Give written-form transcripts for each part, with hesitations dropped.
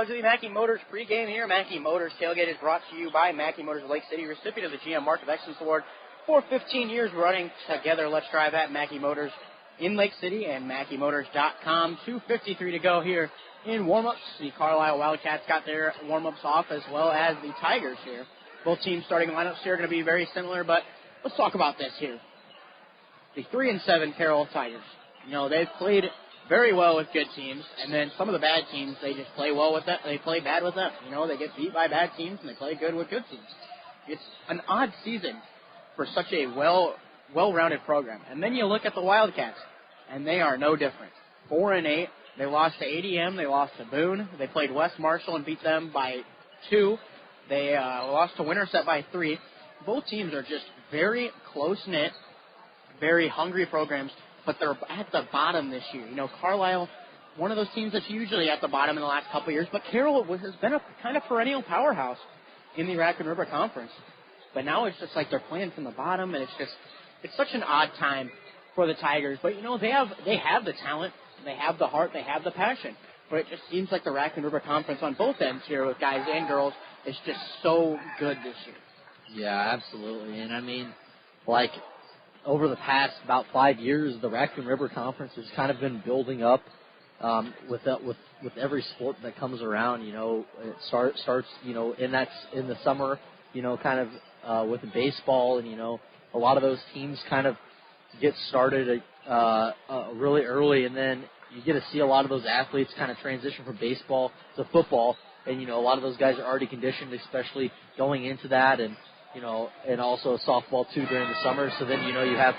out to the Mackey Motors pregame here. Mackey Motors tailgate is brought to you by Mackey Motors of Lake City, recipient of the GM Mark of Excellence Award for 15 years running together. Let's drive at Mackey Motors in Lake City and MackeyMotors.com. 2:53 to go here in warm-ups. The Carlisle Wildcats got their warm-ups off as well as the Tigers here. Both teams' starting lineups here are going to be very similar, but let's talk about this here. The 3-7 Carroll Tigers. You know, they've played very well with good teams, and then some of the bad teams, they just play well with them. They play bad with them. You know, they get beat by bad teams, and they play good with good teams. It's an odd season for such a well-rounded program. And then you look at the Wildcats, and they are no different. 4-8. They lost to ADM. They lost to Boone. They played West Marshall and beat them by 2. They lost to Winterset by 3. Both teams are just very close-knit, very hungry programs, but they're at the bottom this year. You know, Carlisle, one of those teams that's usually at the bottom in the last couple of years, but Carroll has been a kind of perennial powerhouse in the Raccoon River Conference. But now it's just like they're playing from the bottom, and it's such an odd time for the Tigers. But, you know, they have the talent, they have the heart, they have the passion. But it just seems like the Raccoon River Conference on both ends here with guys and girls is just so good this year. Yeah, absolutely. And, I mean, like, over the past about 5 years, the Raccoon River Conference has kind of been building up with every sport that comes around. You know, it starts you know in the summer, you know, kind of with the baseball, and you know a lot of those teams kind of get started really early, and then you get to see a lot of those athletes kind of transition from baseball to football, and you know a lot of those guys are already conditioned, especially going into that, and you know, and also softball too during the summer. So then, you know, you have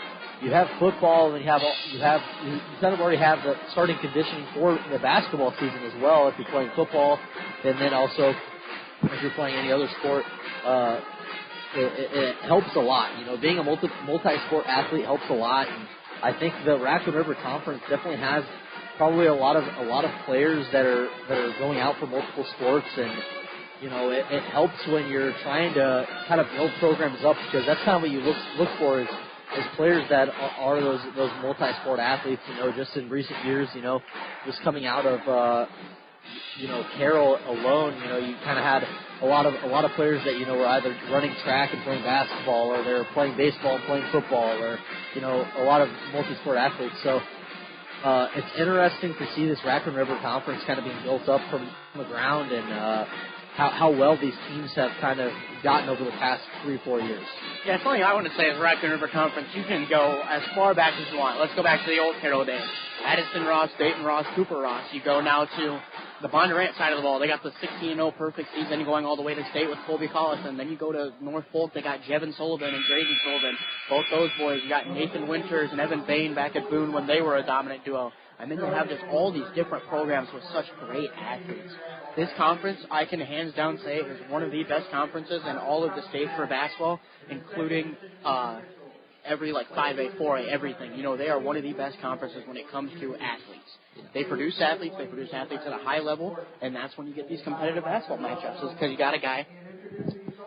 football, and you kind of already have the starting conditioning for the basketball season as well if you're playing football, and then also if you're playing any other sport, it helps a lot. You know, being a multi-sport athlete helps a lot, and I think the Raccoon River Conference definitely has probably a lot of players that are going out for multiple sports, and you know, it helps when you're trying to kind of build programs up, because that's kind of what you look for is players that are those multi-sport athletes. You know, just in recent years, you know, just coming out of you know, Carroll alone, you know, you kind of had a lot of players that, you know, were either running track and playing basketball, or they're playing baseball and playing football, or you know, a lot of multi-sport athletes. So it's interesting to see this Raccoon River Conference kind of being built up from the ground, and how well these teams have kind of gotten over the past 3-4 years. Yeah, it's something I want to say is Raccoon River Conference, you can go as far back as you want. Let's go back to the old Carroll days. Addison Ross, Dayton Ross, Cooper Ross. You go now to the Bondurant side of the ball. They got the 16-0 perfect season going all the way to state with Colby Collison. Then you go to North Polk. They got Jevin Sullivan and Graydon Sullivan. Both those boys. You got Nathan Winters and Evan Bain back at Boone when they were a dominant duo. And then you have just all these different programs with such great athletes. This conference, I can hands down say, is one of the best conferences in all of the states for basketball, including every 5A, 4A, everything. You know, they are one of the best conferences when it comes to athletes. They produce athletes at a high level, and that's when you get these competitive basketball matchups, is because you got a guy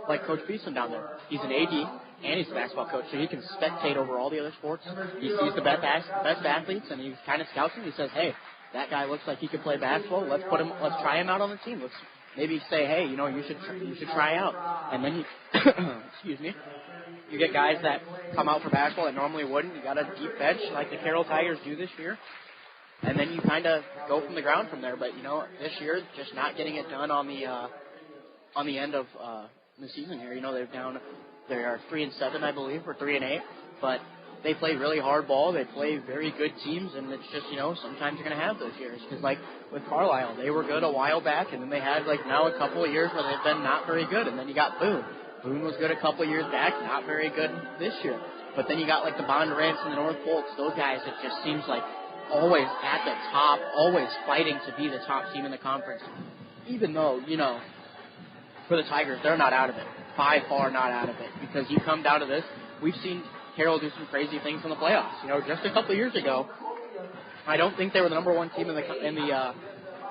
like Coach Beeson down there. He's an AD, and he's a basketball coach, so he can spectate over all the other sports. He sees the best athletes, and he kind of scouts them. He says, hey, that guy looks like he could play basketball. Let's try him out on the team. Let's maybe say, hey, you know, you should try out. And then excuse me, you get guys that come out for basketball that normally wouldn't. You got a deep bench like the Carroll Tigers do this year. And then you kind of go from the ground from there. But, you know, this year, just not getting it done on the end of the season here. You know, they are 3-7, I believe, or 3-8. But they play really hard ball. They play very good teams, and it's just, you know, sometimes you're going to have those years. Because, like, with Carlisle, they were good a while back, and then they had, now a couple of years where they've been not very good. And then you got Boone. Boone was good a couple of years back, not very good this year. But then you got, the Bondurants and the North Polks. Those guys, it just seems like always at the top, always fighting to be the top team in the conference. Even though, you know, for the Tigers, they're not out of it. By far not out of it. Because you come down to this, we've seen Carroll do some crazy things in the playoffs. You know, just a couple of years ago, I don't think they were the number one team in the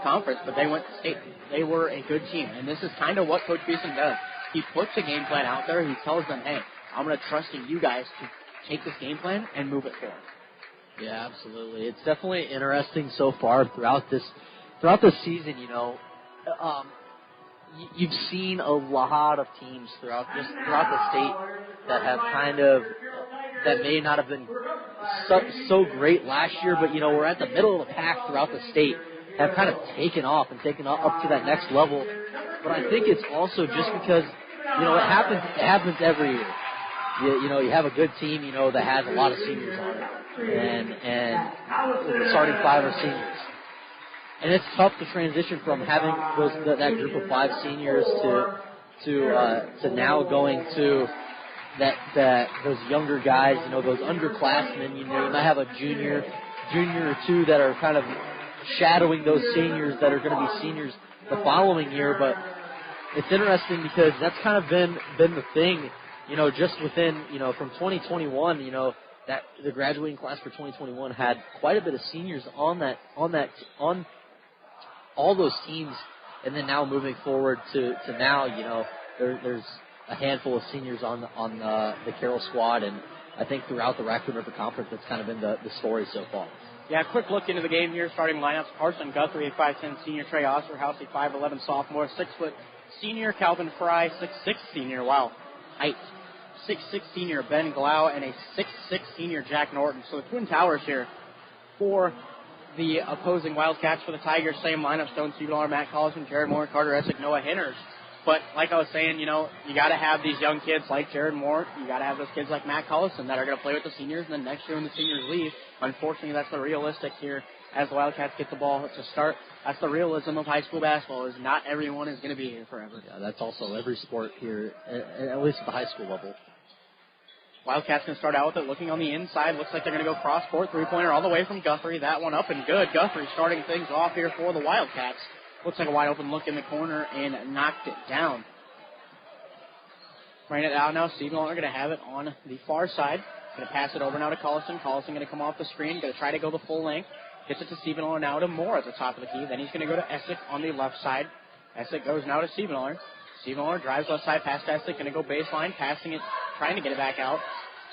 conference, but they went to state. They were a good team. And this is kind of what Coach Beeson does. He puts a game plan out there. He tells them, hey, I'm going to trust in you guys to take this game plan and move it forward. Yeah, absolutely. It's definitely interesting so far throughout this season. You know, you've seen a lot of teams throughout the state that have that may not have been so great last year, but we're at the middle of the pack throughout the state, have kind of taken off and taken up to that next level. But I think it's also just because it happens every year. You have a good team that has a lot of seniors on it, and the starting 5 are seniors. And it's tough to transition from having that group of 5 seniors to now going to those younger guys, those underclassmen. You might have a junior or two that are kind of shadowing those seniors that are going to be seniors the following year. But it's interesting because that's kind of been the thing, just within from 2021, that the graduating class for 2021 had quite a bit of seniors on all those teams, and then now moving forward to now, there's a handful of seniors on the Carroll squad, and I think throughout the Raccoon River Conference, that's kind of been the story so far. Yeah, quick look into the game here. Starting lineups: Carson Guthrie, 5'10" senior; Trey Osterhouse, 5'11" sophomore; 6' senior Calvin Fry, 6'6" senior. Wow, height. 6'6" senior Ben Glau, and a 6'6" senior Jack Norton. So the Twin Towers here for the opposing Wildcats. For the Tigers, same lineup: Stone Stevenall, Matt Collison, Jared Moore, Carter Essick, Noah Henners. But like I was saying, you got to have these young kids like Jared Moore. You got to have those kids like Matt Collison that are going to play with the seniors, and then next year when the seniors leave, unfortunately, that's the realistic here as the Wildcats get the ball to start. That's the realism of high school basketball, is not everyone is going to be here forever. Yeah, that's also every sport here, at least at the high school level. Wildcats going to start out with it, looking on the inside. Looks like they're going to go cross-court, three-pointer all the way from Guthrie. That one up and good. Guthrie starting things off here for the Wildcats. Looks like a wide-open look in the corner and knocked it down. Bring it out now. Stevenall are going to have it on the far side. Going to pass it over now to Collison. Collison going to come off the screen. Going to try to go the full length. Gets it to Stevenall now to Moore at the top of the key. Then he's going to go to Essick on the left side. Essick goes now to Stevenall. Stevenall drives left side past Essick. Going to go baseline. Passing it. Trying to get it back out.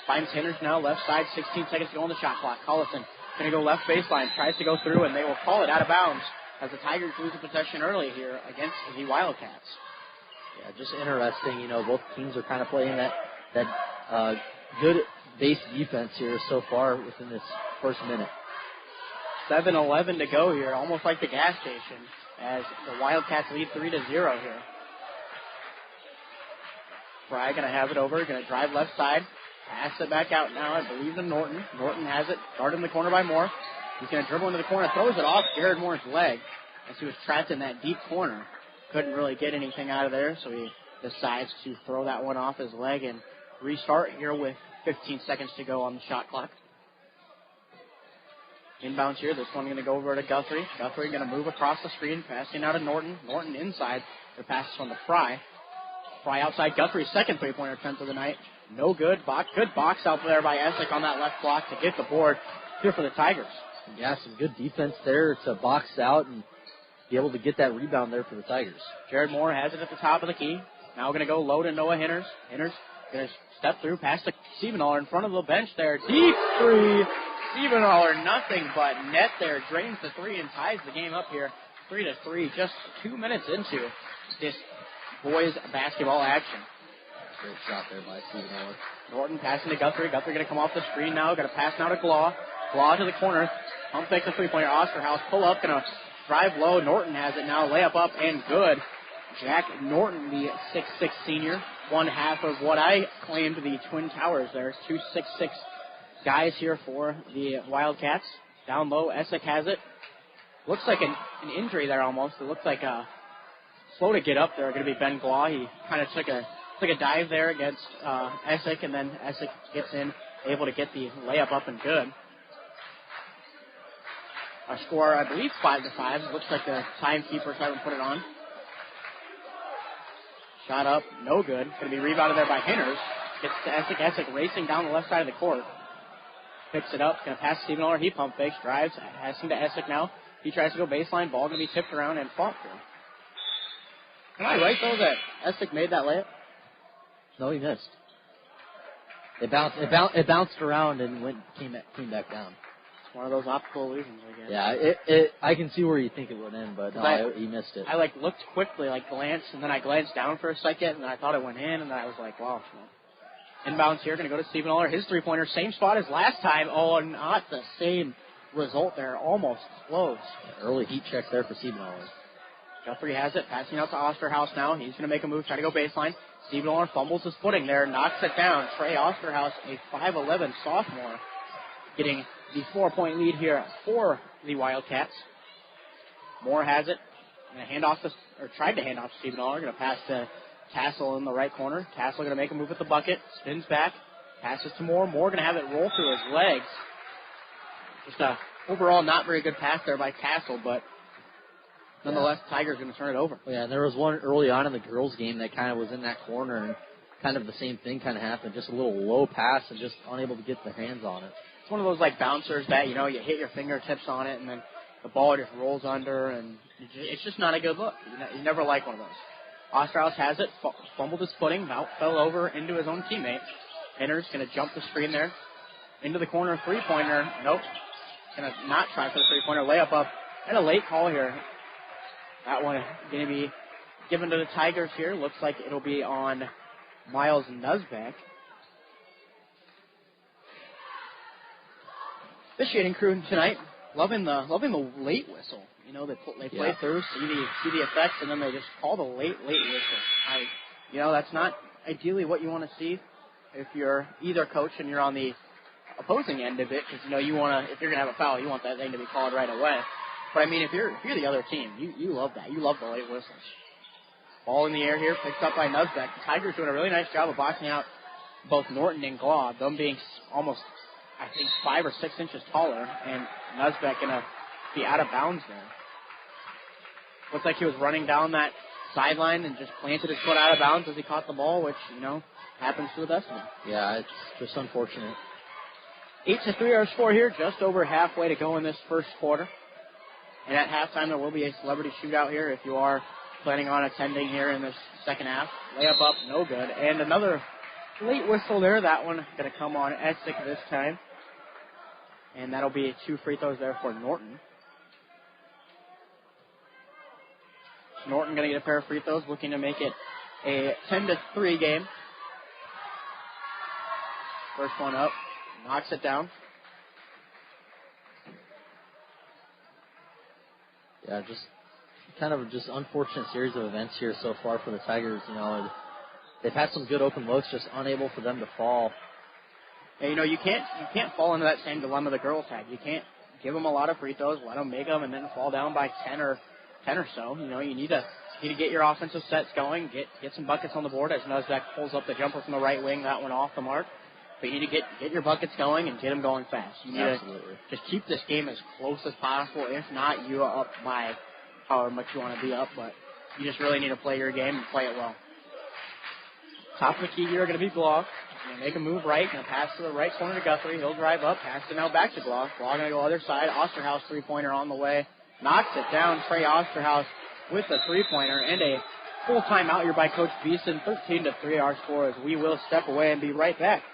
Finds Henners now left side. 16 seconds to go on the shot clock. Collison going to go left baseline. Tries to go through, and they will call it out of bounds as the Tigers lose the possession early here against the Wildcats. Yeah, just interesting. Both teams are kind of playing that good base defense here so far within this first minute. 7:11 to go here, almost like the gas station, as the Wildcats lead 3-0 here. Fry going to have it over, going to drive left side, pass it back out now, I believe to Norton. Norton has it, guarded in the corner by Moore. He's going to dribble into the corner, throws it off Jared Moore's leg as he was trapped in that deep corner. Couldn't really get anything out of there, so he decides to throw that one off his leg and restart here with 15 seconds to go on the shot clock. Inbounds here, this one going to go over to Guthrie. Guthrie going to move across the screen, passing out to Norton. Norton inside, the pass is on to Fry. Fry outside Guthrie's second three-pointer attempt of the night. No good. Good box out there by Essick on that left block to get the board here for the Tigers. Yeah, some good defense there to box out and be able to get that rebound there for the Tigers. Jared Moore has it at the top of the key. Now going to go low to Noah Henners. Henners going to step through, pass to Stevenall in front of the bench there. Deep three. Stevenall nothing but net there. Drains the three and ties the game up here. 3-3, just 2 minutes into this boys basketball action. Great shot there by Stevenall. Norton passing to Guthrie. Guthrie going to come off the screen now. Going to pass now to Glaw. Glaw to the corner. Pump fake the three-pointer. Osterhouse pull up. Going to drive low. Norton has it now. Layup up and good. Jack Norton, the 6'6 senior. One half of what I claimed the Twin Towers there. 2 6'6 guys here for the Wildcats. Down low, Essick has it. Looks like an injury there almost. It looks like slow to get up there. Going to be Ben Glaw. He kind of took a dive there against Essick, and then Essick gets in, able to get the layup up and good. Our score, I believe, 5-5. Looks like the timekeepers haven't put it on. Shot up, no good. Going to be rebounded there by Henners. Gets to Essick. Essick racing down the left side of the court. Picks it up. Going to pass Stevenall. He pump fakes, drives, passing to Essick now. He tries to go baseline. Ball going to be tipped around and fought for. Am I right, though, that Essick made that layup? No, he missed. It bounced around and came back down. One of those optical illusions, I guess. Yeah, I can see where you think it would end, but no, he missed it. I looked quickly, glanced, and then I glanced down for a second, and I thought it went in, and then I was like, wow. Inbounds here, going to go to Stephen Aller. His three-pointer, same spot as last time. Oh, not the same result there. Almost close. Early heat check there for Stephen Aller. Guthrie has it, passing out to Osterhaus now. He's going to make a move, try to go baseline. Stephen Aller fumbles his footing there, knocks it down. Trey Osterhaus, a 5'11 sophomore, getting the 4-point lead here for the Wildcats. Moore has it. Tried to hand off to Stephen Aller. Going to pass to Tassel in the right corner. Tassel going to make a move at the bucket. Spins back. Passes to Moore. Moore going to have it roll through his legs. Just a overall not very good pass there by Tassel, but nonetheless, Tigers going to turn it over. Yeah, and there was one early on in the girls' game that kind of was in that corner, and kind of the same thing kind of happened. Just a little low pass and just unable to get their hands on it. It's one of those bouncers that, you hit your fingertips on it, and then the ball just rolls under, and it's just not a good look. You never like one of those. Osterhaus has it, fumbled his footing, fell over into his own teammate. Henner's going to jump the screen there. Into the corner, three-pointer. Nope. Going to not try for the three-pointer. Layup up. And a late call here. That one going to be given to the Tigers here. Looks like it'll be on Miles Nuzbeck. Officiating crew tonight, loving the late whistle. They play through, see the effects, and then they just call the late whistle. That's not ideally what you want to see if you're either coach and you're on the opposing end of it, because if you're gonna have a foul, you want that thing to be called right away. But if you're the other team, you love that. You love the late whistles. Ball in the air here, picked up by Nuzbeck. The Tigers doing a really nice job of boxing out both Norton and Glaw, them being almost, 5 or 6 inches taller, and Nuzbeck gonna be out of bounds there. Looks like he was running down that sideline and just planted his foot out of bounds as he caught the ball, which, happens to the best of them. Yeah, it's just unfortunate. 8-3 our score here, just over halfway to go in this first quarter. And at halftime, there will be a celebrity shootout here if you are planning on attending here in this second half. Layup up, no good. And another late whistle there. That one going to come on Essick this time. And that'll be 2 free throws there for Norton. Norton going to get a pair of free throws, looking to make it a 10-3 game. First one up, knocks it down. Yeah, just kind of unfortunate series of events here so far for the Tigers. They've had some good open looks, just unable for them to fall. And, you can't fall into that same dilemma the girls had. You can't give them a lot of free throws, let them make them, and then fall down by 10 or so. You need to get your offensive sets going, get some buckets on the board as Nuzbeck pulls up the jumper from the right wing. That went off the mark. But you need to get your buckets going and get them going fast. You need to just keep this game as close as possible. If not, you are up by however much you want to be up. But you just really need to play your game and play it well. Top of the key here are going to be Glaw. Going to make a move right. Going to pass to the right corner to Guthrie. He'll drive up. Pass it now back to Glaw. Glaw going to go other side. Osterhaus three-pointer on the way. Knocks it down. Trey Osterhaus with a three-pointer. And a full timeout here by Coach Beeson. 13-3 our score as we will step away and be right back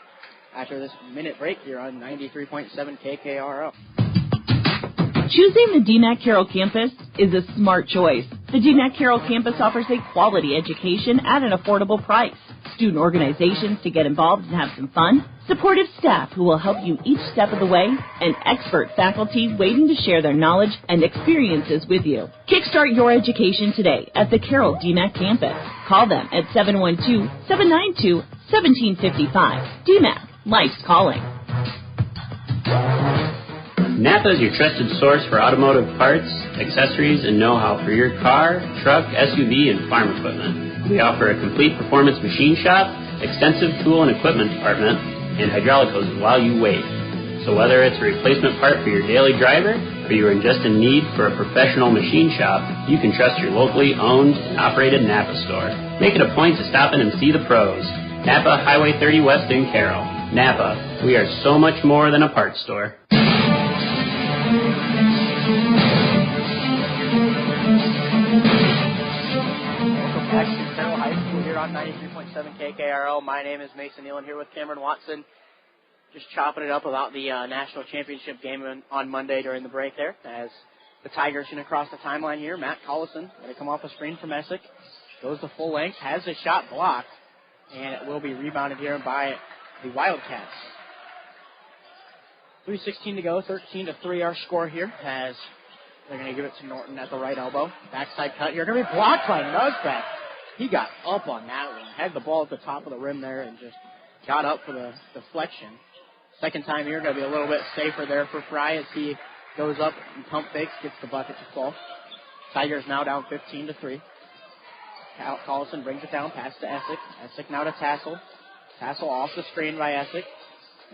after this minute break here on 93.7 KKRO. Choosing the DMAC Carroll campus is a smart choice. The DMAC Carroll campus offers a quality education at an affordable price, student organizations to get involved and have some fun, supportive staff who will help you each step of the way, and expert faculty waiting to share their knowledge and experiences with you. Kickstart your education today at the Carroll DMAC campus. Call them at 712-792-1755. DMAC, life's calling. Napa is your trusted source for automotive parts, accessories, and know-how for your car, truck, SUV, and farm equipment. We offer a complete performance machine shop, extensive tool and equipment department, and hydraulic hoses while you wait. So whether it's a replacement part for your daily driver, or you are just in need for a professional machine shop, you can trust your locally owned and operated Napa store. Make it a point to stop in and see the pros. Napa, Highway 30 West in Carroll. Napa, we are so much more than a parts store. Welcome back to Carroll High School here on 93.7 KKRO. My name is Mason Nealon here with Cameron Watson. just chopping it up about the national championship game on Monday during the break there, as the Tigers going to cross the timeline here. Matt Collison going to come off a screen from Essick. Goes the full length, has the shot blocked, and it will be rebounded here by the Wildcats. 3:16 to go, 13-3 our score here, as they're going to give it to Norton at the right elbow. Backside cut here, going to be blocked by Nuzbeck. He got up on that one, had the ball at the top of the rim there, and just got up for the deflection. Second time here, going to be a little bit safer there for Fry as he goes up and pump fakes, gets the bucket to fall. Tigers now down 15-3. Collison brings it down, pass to Essick. Essick now to Tassel. Tassel off the screen by Essick.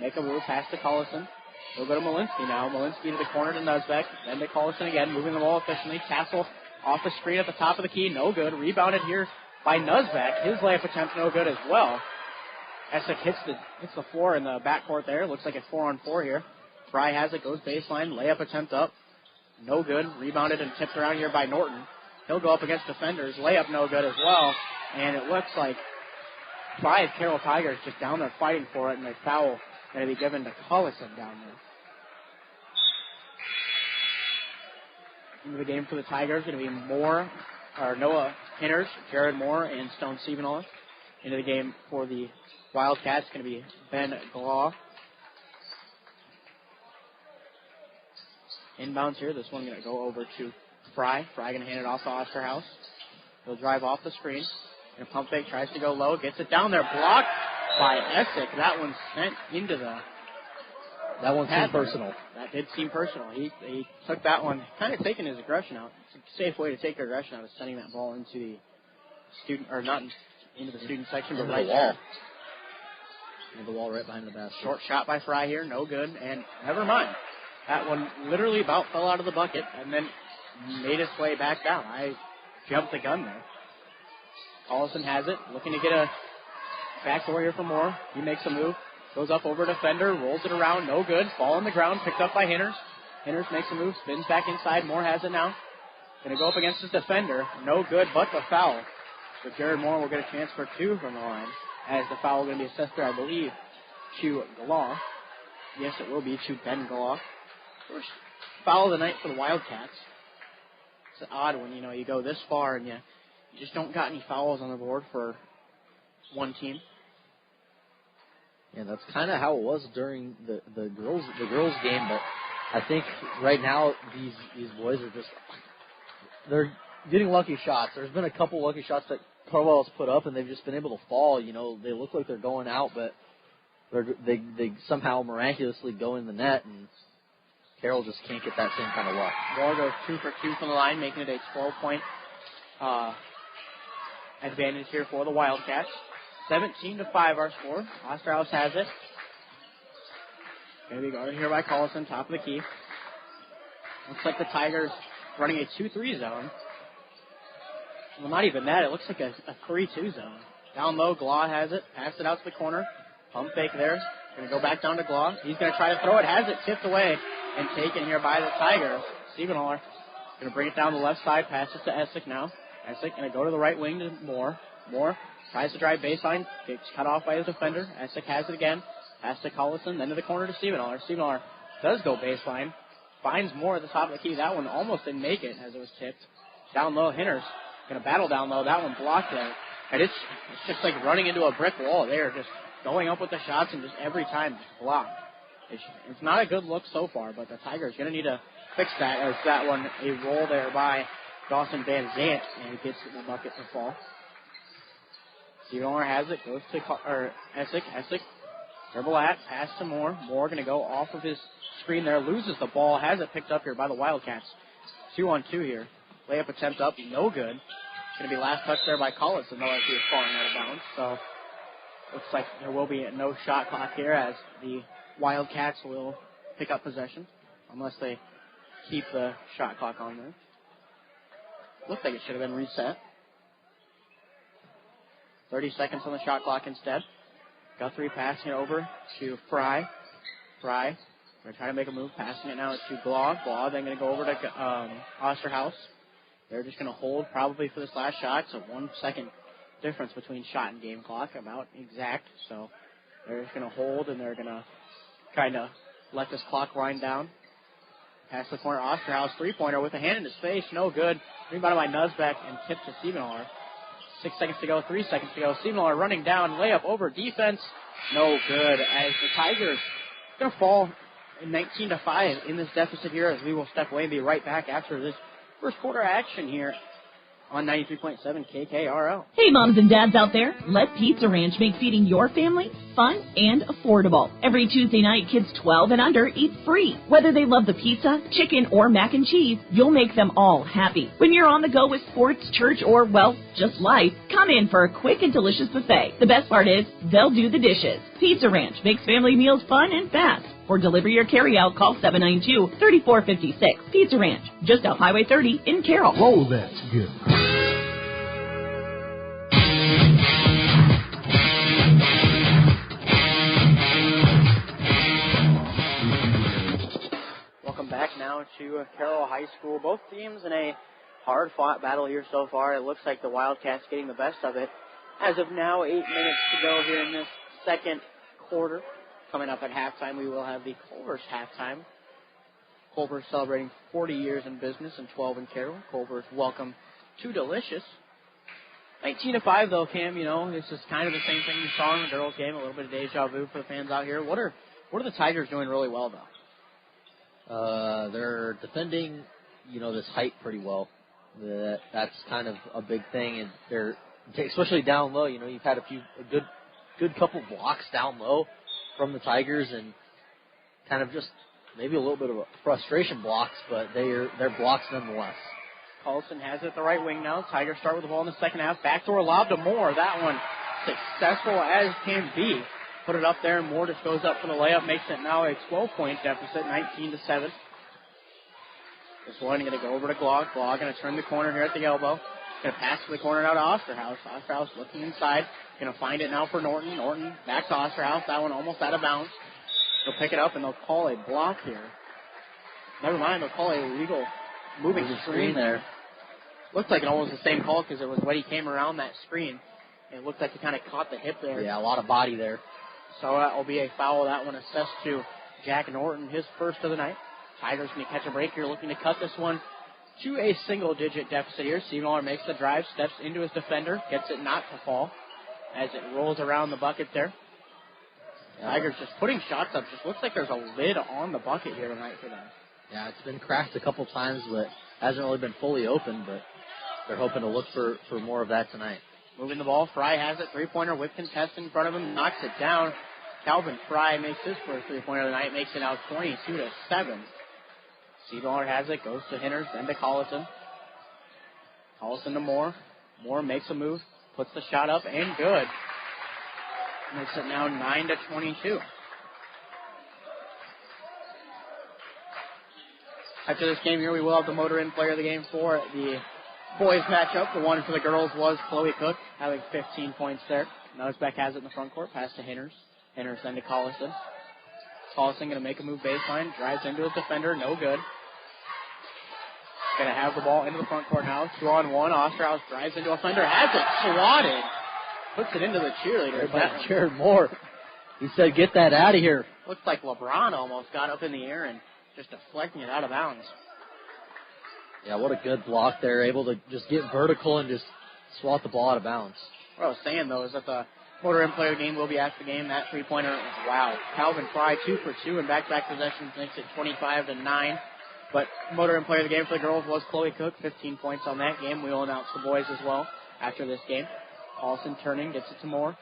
Make a move, pass to Collison. We'll go to Malinsky now. Malinsky to the corner to Nuzbeck. Then to Collison again, moving the ball efficiently. Tassel off the screen at the top of the key, no good. Rebounded here by Nuzbeck. His layup attempt no good as well. Essick hits the floor in the backcourt there. Looks like it's 4-on-4 here. Fry has it, goes baseline, layup attempt up. No good. Rebounded and tipped around here by Norton. He'll go up against defenders. Layup no good as well. And it looks like 5 Carroll Tigers just down there fighting for it, and a foul going to be given to Collison down there. Into the game for the Tigers going to be Noah Hinners, Jared Moore, and Stone Stevenall. Into the game for the Wildcats going to be Ben Glaw. Inbounds here. This one going to go over to Fry. Fry going to hand it off to Osterhaus. He'll drive off the screen. And pump fake, tries to go low, gets it down there, blocked by Essick. That one sent into the... That one seemed personal. That did seem personal. He took that one, kind of taking his aggression out. It's a safe way to take your aggression out is sending that ball into the student, or not into the student section, but right there. Into the wall right behind the basket. Short shot by Fry here, no good, and never mind. That one literally about fell out of the bucket and then made its way back down. I jumped the gun there. Collison has it, looking to get a backdoor here for Moore. He makes a move, goes up over defender, rolls it around, no good. Ball on the ground, picked up by Hinners. Hinners makes a move, spins back inside. Moore has it now. Going to go up against his defender. No good, but the foul. So Jared Moore will get a chance for 2 from the line, as the foul will be assessed there, I believe, to Glaw. Yes, it will be to Ben Glaw. First foul of the night for the Wildcats. It's odd when, you go this far and you just don't got any fouls on the board for one team. Yeah, that's kind of how it was during the girls game, but I think right now these boys are they're getting lucky shots. There's been a couple lucky shots that Carwell's put up, and they've just been able to fall. They look like they're going out, but they somehow miraculously go in the net, and Carroll just can't get that same kind of luck. Moore goes 2 for 2 from the line, making it a 12-point advantage here for the Wildcats. 17-5 our score. Osterhaus has it. Going to be guarded here by Collison, top of the key. Looks like the Tigers running a 2-3 zone. Well, not even that. It looks like a 3-2 zone. Down low, Glaw has it. Pass it out to the corner. Pump fake there. Going to go back down to Glaw. He's going to try to throw it. Has it tipped away and taken here by the Tigers. Stevenholler going to bring it down the left side. Passes to Essick now. Essick going to go to the right wing to Moore. Moore tries to drive baseline. Gets cut off by his defender. Essick has it again. Pass to Collison. Then to the corner to Stevenholler. Stevenholler does go baseline. Finds Moore at the top of the key. That one almost didn't make it as it was tipped. Down low, Hinners going to battle down low. That one blocked there. And it's just like running into a brick wall. They are just going up with the shots and just every time just blocked. It's not a good look so far, but the Tigers going to need to fix that, as that one a roll there by Dawson Van Zant, and he gets the bucket to fall. Stevenholler has it, goes to Essick. Essick, dribble at, pass to Moore. Moore going to go off of his screen there, loses the ball, has it picked up here by the Wildcats. 2-on-2 here. Layup attempt up, no good. Going to be last touch there by Collison, though, as he was falling out of bounds. So looks like there will be no shot clock here, as the Wildcats will pick up possession, unless they keep the shot clock on there. Looks like it should have been reset. 30 seconds on the shot clock instead. Guthrie passing it over to Fry. Fry, going to try to make a move, passing it now to Glaw. Glaw then going to go over to Osterhaus. They're just going to hold probably for this last shot. So 1 second difference between shot and game clock, about exact. So they're just going to hold, and they're going to kind of let this clock wind down. Pass the corner, Osterhaus, three-pointer with a hand in his face, no good. Rebounded by Nuzbeck and tipped to Siebenoller. 6 seconds to go, 3 seconds to go. Siebenoller running down, layup over defense, no good. As the Tigers going to fall 19-5 in this deficit here, as we will step away and be right back after this first quarter action here on 93.7 KKRL. Hey, moms and dads out there, let Pizza Ranch make feeding your family fun and affordable. Every Tuesday night, kids 12 and under eat free. Whether they love the pizza, chicken, or mac and cheese, you'll make them all happy. When you're on the go with sports, church, or, well, just life, come in for a quick and delicious buffet. The best part is, they'll do the dishes. Pizza Ranch makes family meals fun and fast. For delivery or carry-out, call 792-3456. Pizza Ranch, just off Highway 30 in Carroll. Oh, that's good. Welcome back now to Carroll High School. Both teams in a hard-fought battle here so far. It looks like the Wildcats getting the best of it. As of now, 8 minutes to go here in this second quarter. Coming up at halftime, we will have the Culver's halftime. Culver's celebrating 40 years in business and 12 in Carroll. Culver's welcome to Delicious. 19-5 though, Cam. You know, this is kind of the same thing you saw in the girls' game. A little bit of deja vu for the fans out here. What are the Tigers doing really well though? They're defending, this height pretty well. That's kind of a big thing, and they're especially down low. You've had a good couple blocks down low from the Tigers, and kind of just maybe a little bit of a frustration blocks, but they're blocks nonetheless. Carlson has it at the right wing now. Tigers start with the ball in the second half. Backdoor lob to Moore. That one successful as can be. Put it up there, and Moore just goes up for the layup, makes it now a 12-point deficit, 19-7. This one going to go over to Glog. Glog going to turn the corner here at the elbow. Going to pass to the corner now to Osterhaus. Osterhaus looking inside. Going to find it now for Norton. Norton back to Osterhaus. That one almost out of bounds. They'll pick it up, and they'll call a block here. Never mind, they'll call a legal moving screen there. Looked like it almost the same call because it was when he came around that screen. It looked like he kind of caught the hip there. Yeah, a lot of body there. So that will be a foul. That one assessed to Jack Norton, his first of the night. Tigers going to catch a break here, looking to cut this one to a single-digit deficit here. Siebenoller makes the drive, steps into his defender, gets it not to fall as it rolls around the bucket there. Yeah. Tigers just putting shots up. Just looks like there's a lid on the bucket here tonight for them. Yeah, it's been cracked a couple times, but hasn't really been fully open, but they're hoping to look for more of that tonight. Moving the ball, Fry has it, three-pointer with contest in front of him, knocks it down. Calvin Fry makes his first three-pointer of the night, makes it now 22-7. Siebenoller has it, goes to Henners, then to Collison. Collison to Moore. Moore makes a move, puts the shot up, and good. Makes it now 9-22. After this game here, we will have the motor in player of the game for the boys matchup. The one for the girls was Chloe Cook, having 15 points there. Nuzbeck has it in the front court, pass to Henners. Henners then to Collison. Collison going to make a move baseline, drives into his defender, no good. Going to have the ball into the front court now, 2-on-1. Osterhaus drives into a defender, has it swatted. Puts it into the cheerleader. Jared Moore. He said, get that out of here. Looks like LeBron almost got up in the air and just deflecting it out of bounds. Yeah, what a good block there. Able to just get vertical and just swat the ball out of bounds. What I was saying, though, is that the motor in player game will be after the game. That three-pointer, wow. Calvin Fry, 2 for 2 in back-to-back possessions, makes it 25-9. But motor in player of the game for the girls was Chloe Cook, 15 points on that game. We will announce the boys as well after this game. Paulson turning, gets it to Moore.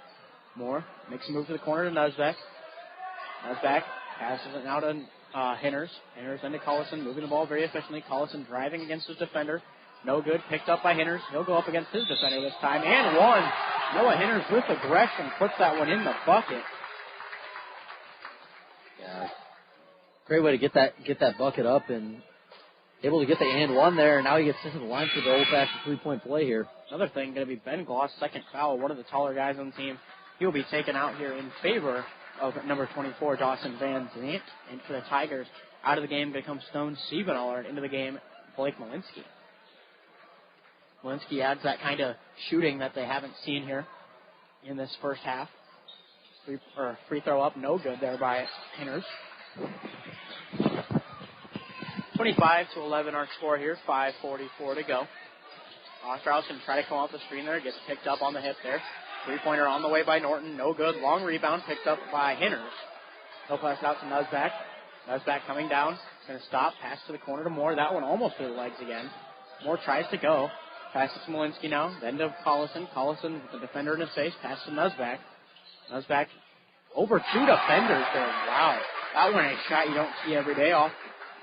Moore makes a move to the corner to Nuzbeck. Nuzbeck passes it now to Henners. Henners into Collison, moving the ball very efficiently. Collison driving against his defender. No good. Picked up by Henners. He'll go up against his defender this time. And one. Noah Henners with aggression puts that one in the bucket. Yeah. Great way to get that bucket up and able to get the and one there. And now he gets into the line for the old-fashioned three-point play here. Another thing going to be Ben Gloss, second foul. One of the taller guys on the team. He'll be taken out here in favor of number 24, Dawson Van Zant. And for the Tigers, out of the game becomes Stone Siebenoller, and into the game, Blake Malinsky. Malinsky adds that kind of shooting that they haven't seen here in this first half. Free throw up, no good there by Hinners. 25-11 our score here, 5:44 to go. Osterhaus can try to come off the screen there, gets picked up on the hip there. Three-pointer on the way by Norton, no good. Long rebound picked up by Hinners. He'll pass it out to Nuzback. Nuzback coming down, going to stop, pass to the corner to Moore. That one almost through the legs again. Moore tries to go. Passes to Malinsky now, then to Collison. Collison with the defender in his face, pass to Nuzback. Nuzback over 2 defenders there. Wow. That one a shot you don't see every day off.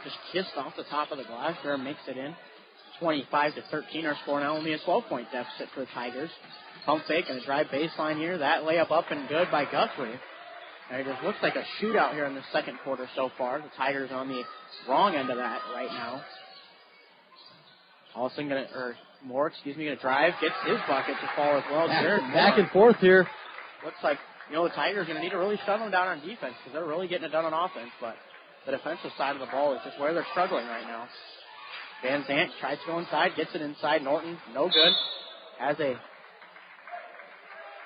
Just kissed off the top of the glass there, makes it in. 25-13 our score now, only a 12-point deficit for the Tigers. Pump fake and a drive baseline here. That layup up and good by Guthrie. And it just looks like a shootout here in the second quarter so far. The Tigers on the wrong end of that right now. Moore gonna drive, gets his bucket to fall as well. Back and forth here. Looks like, the Tigers are going to need to really shut them down on defense because they're really getting it done on offense, but the defensive side of the ball is just where they're struggling right now. Van Zandt tries to go inside, gets it inside. Norton, no good.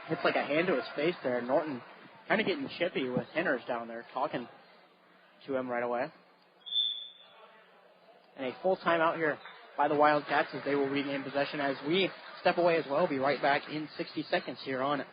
Hits like a hand to his face there. Norton kind of getting chippy with Hinners down there, talking to him right away. And a full timeout here by the Wildcats as they will regain possession as we step away as well. Be right back in 60 seconds here on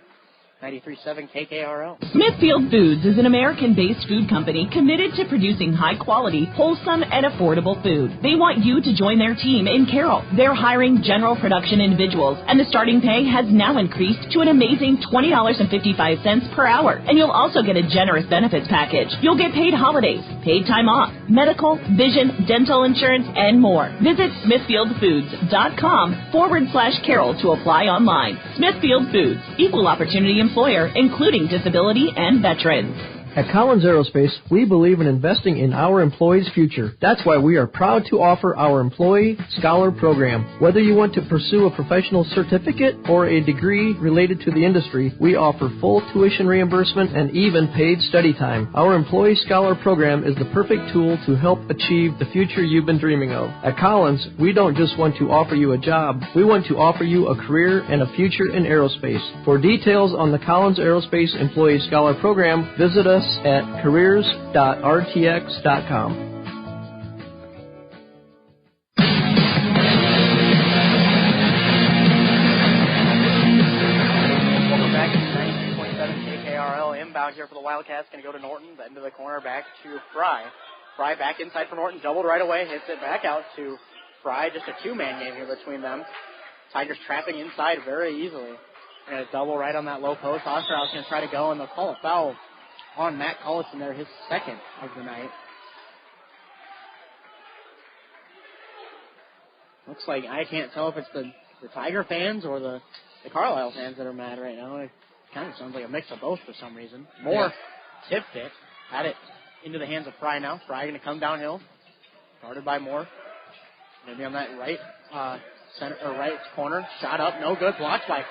93.7 KKRL. Smithfield Foods is an American-based food company committed to producing high-quality, wholesome, and affordable food. They want you to join their team in Carroll. They're hiring general production individuals, and the starting pay has now increased to an amazing $20.55 per hour. And you'll also get a generous benefits package. You'll get paid holidays, paid time off, medical, vision, dental insurance, and more. Visit smithfieldfoods.com/Carroll to apply online. Smithfield Foods, equal opportunity employer, including disability and veterans. At Collins Aerospace, we believe in investing in our employees' future. That's why we are proud to offer our Employee Scholar Program. Whether you want to pursue a professional certificate or a degree related to the industry, we offer full tuition reimbursement and even paid study time. Our Employee Scholar Program is the perfect tool to help achieve the future you've been dreaming of. At Collins, we don't just want to offer you a job. We want to offer you a career and a future in aerospace. For details on the Collins Aerospace Employee Scholar Program, visit us at careers.rtx.com. Welcome back to 93.7 KKRL. Inbound here for the Wildcats. Going to go to Norton, then to the corner, back to Fry. Fry back inside for Norton, doubled right away, hits it back out to Fry. Just a two-man game here between them. Tigers trapping inside very easily. And a double right on that low post. Osterhaus going to try to go, and they'll call a foul on Matt Collison there, his second of the night. Looks like I can't tell if it's the Tiger fans or the Carlisle fans that are mad right now. It kind of sounds like a mix of both for some reason. Moore tipped it, had it into the hands of Fry now. Fry going to come downhill, guarded by Moore. Maybe on that right corner, shot up, no good, blocked by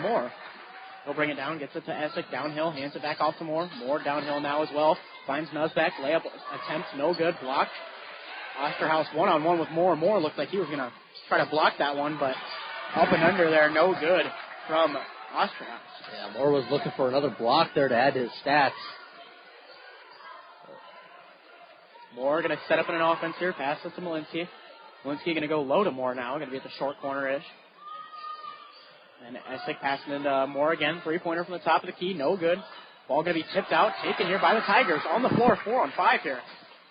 Moore. He'll bring it down, gets it to Essick, downhill, hands it back off to Moore. Moore downhill now as well. Finds Nuzback, layup attempt, no good, blocked. Osterhaus one-on-one with Moore. Moore looked like he was going to try to block that one, but up and under there, no good from Osterhaus. Yeah, Moore was looking for another block there to add to his stats. Moore going to set up in an offense here, pass it to Malinsky. Malinsky going to go low to Moore now, going to be at the short corner-ish. And Essick passing into Moore again. Three-pointer from the top of the key. No good. Ball going to be tipped out. Taken here by the Tigers. On the floor. 4-on-5 here.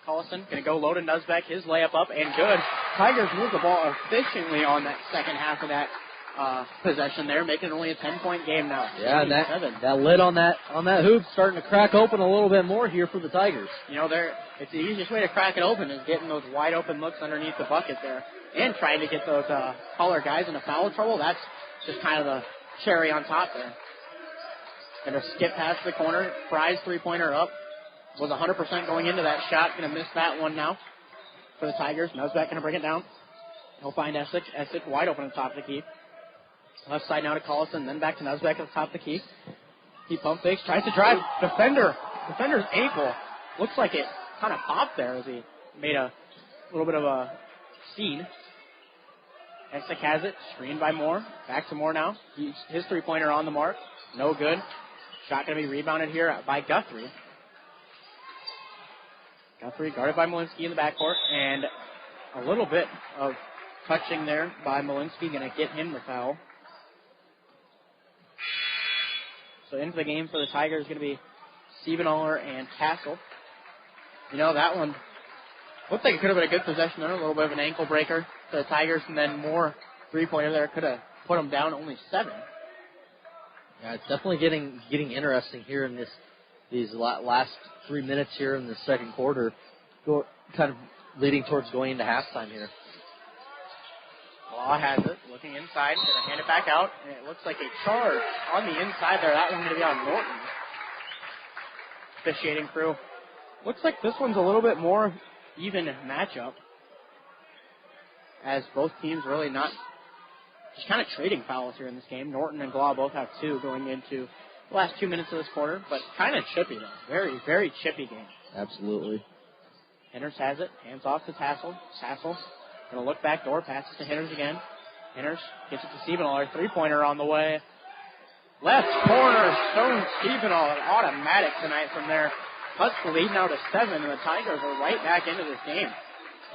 Collison going to go low to Nuzbeck. His layup up and good. Tigers move the ball efficiently on that second half of that possession there, making it only a 10-point game now. Yeah, and that lid on that hoop starting to crack open a little bit more here for the Tigers. It's the easiest way to crack it open is getting those wide-open looks underneath the bucket there and trying to get those taller guys into foul trouble. That's just kind of the cherry on top there. Going to skip past the corner. Fry's three-pointer up. Was 100% going into that shot. Going to miss that one now for the Tigers. Nuzback going to bring it down. He'll find Essick. Essick wide open at the top of the key. Left side now to Collison. Then back to Nuzback at the top of the key. He pump fakes. Tries to drive. Defender's ankle. Looks like it kind of popped there as he made a little bit of a scene. Essick has it, screened by Moore. Back to Moore now. His three-pointer on the mark. No good. Shot going to be rebounded here by Guthrie. Guthrie guarded by Malinsky in the backcourt, and a little bit of touching there by Malinsky, going to get him the foul. So into the game for the Tigers is going to be Siebenaller and Tassel. You know, that one looked like it could have been a good possession there, a little bit of an ankle breaker for the Tigers, and then more three-pointer there could have put them down only 7. Yeah, it's definitely getting interesting here in these last 3 minutes here in the second quarter, kind of leading towards going into halftime here. Law has it, looking inside, going to hand it back out, and it looks like a charge on the inside there. That one's going to be on Norton. Officiating crew. Looks like this one's a little bit more even matchup, as both teams really not just kind of trading fouls here in this game. Norton and Glaw both have 2 going into the last 2 minutes of this quarter, but kind of chippy though. Very, very chippy game. Absolutely. Henners has it, hands off to Tassel. Tassel going to look back door, passes to Henners again. Henners gets it to Siebenaller, three-pointer on the way. Left corner, Stone Siebenaller, automatic tonight from there. Cuts the lead now to 7, and the Tigers are right back into this game.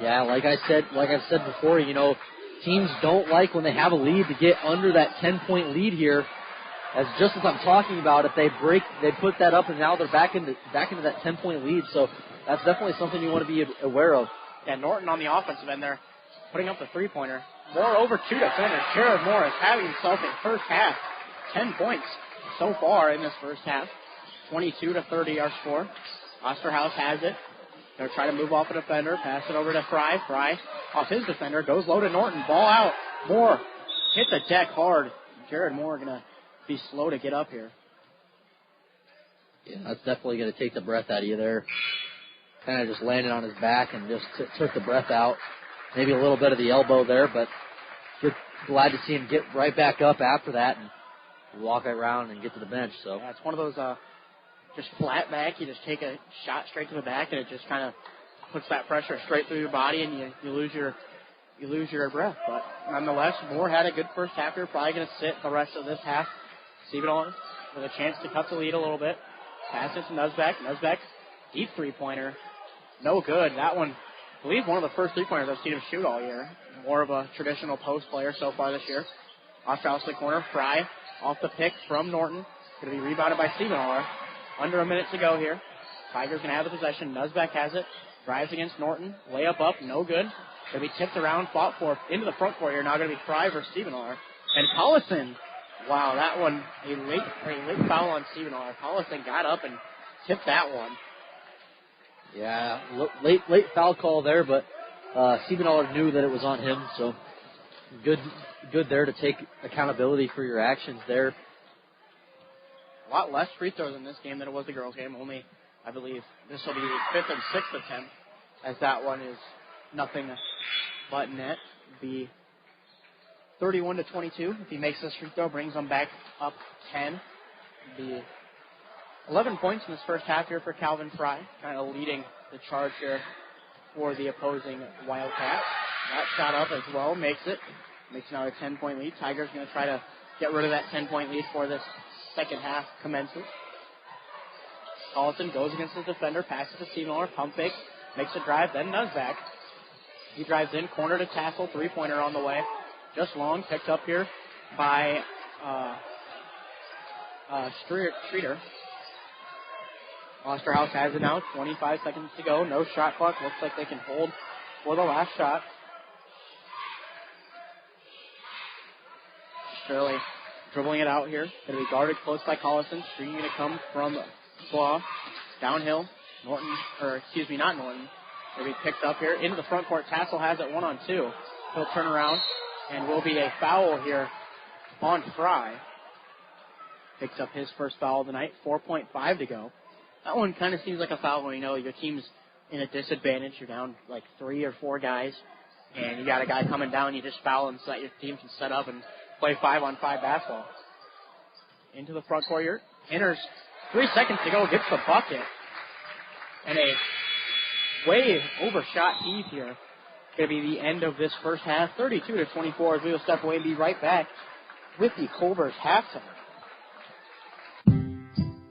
Yeah, like I've said before, you know, teams don't like when they have a lead to get under that 10-point lead here. As I'm talking about, if they put that up, and now they're back into that 10-point lead. So that's definitely something you want to be aware of. Yeah, Norton on the offensive end there, putting up the three-pointer. Moore over 2 defenders. Jared Moore is having himself a first half. 10 points so far in this first half. 22-30 our score. Osterhaus has it. They'll try to move off a defender. Pass it over to Fry. Fry off his defender. Goes low to Norton. Ball out. Moore hit the deck hard. Jared Moore going to be slow to get up here. Yeah, that's definitely going to take the breath out of you there. Kind of just landed on his back and just took the breath out. Maybe a little bit of the elbow there, but just glad to see him get right back up after that and walk around and get to the bench. So yeah, it's one of those just flat back. You just take a shot straight to the back, and it just kind of puts that pressure straight through your body, and you lose your breath. But nonetheless, Moore had a good first half here. Probably going to sit the rest of this half. Siebenaller with a chance to cut the lead a little bit. Pass it to Nuzbeck. Nuzbeck, deep three-pointer. No good. That one, I believe, one of the first three-pointers I've seen him shoot all year. More of a traditional post player so far this year. Osterhaus to the corner. Fry off the pick from Norton. Going to be rebounded by Siebenaller. Under a minute to go here. Tigers going to have the possession. Nuzbeck has it. Drives against Norton. Layup up. No good. Going to be tipped around. Fought for into the front court here. Now going to be Fry versus Siebenaller. And Collison. Wow, that one, a late foul on Siebenaller. Collison got up and tipped that one. Yeah, late foul call there, but Siebenaller knew that it was on him, so good there to take accountability for your actions there. A lot less free throws in this game than it was the girls' game. Only, I believe, this will be the 5th and 6th attempt, as that one is nothing but net. Be 31-22. If he makes this free throw, brings them back up 10. Be 11 points in this first half here for Calvin Fry, kind of leading the charge here for the opposing Wildcats. That shot up as well, makes it. Makes now a 10-point lead. Tigers going to try to get rid of that 10-point lead for this second half commences. Collison goes against his defender, passes to Seymour, pump fake, makes a drive, then Nuzback. He drives in, corner to Tassel, three-pointer on the way. Just long, picked up here by Streeter. Osterhaus has it now, 25 seconds to go, no shot clock. Looks like they can hold for the last shot. Shirley dribbling it out here. Going to be guarded close by Collison. Screen going to come from Claw. Downhill. Norton, not Norton. Going to be picked up here into the front court. Tassel has it 1-on-2. He'll turn around and will be a foul here on Fry. Picks up his first foul of the night. 4.5 to go. That one kind of seems like a foul when you know your team's in a disadvantage. You're down like 3 or 4 guys, and you got a guy coming down. You just foul and so that your team can set up and play 5-on-5 basketball. Into the front court here. Enters. 3 seconds to go. Gets the bucket. And a way overshot heave here. Going to be the end of this first half. 32-24 as we will step away and be right back with the Culver's halftime.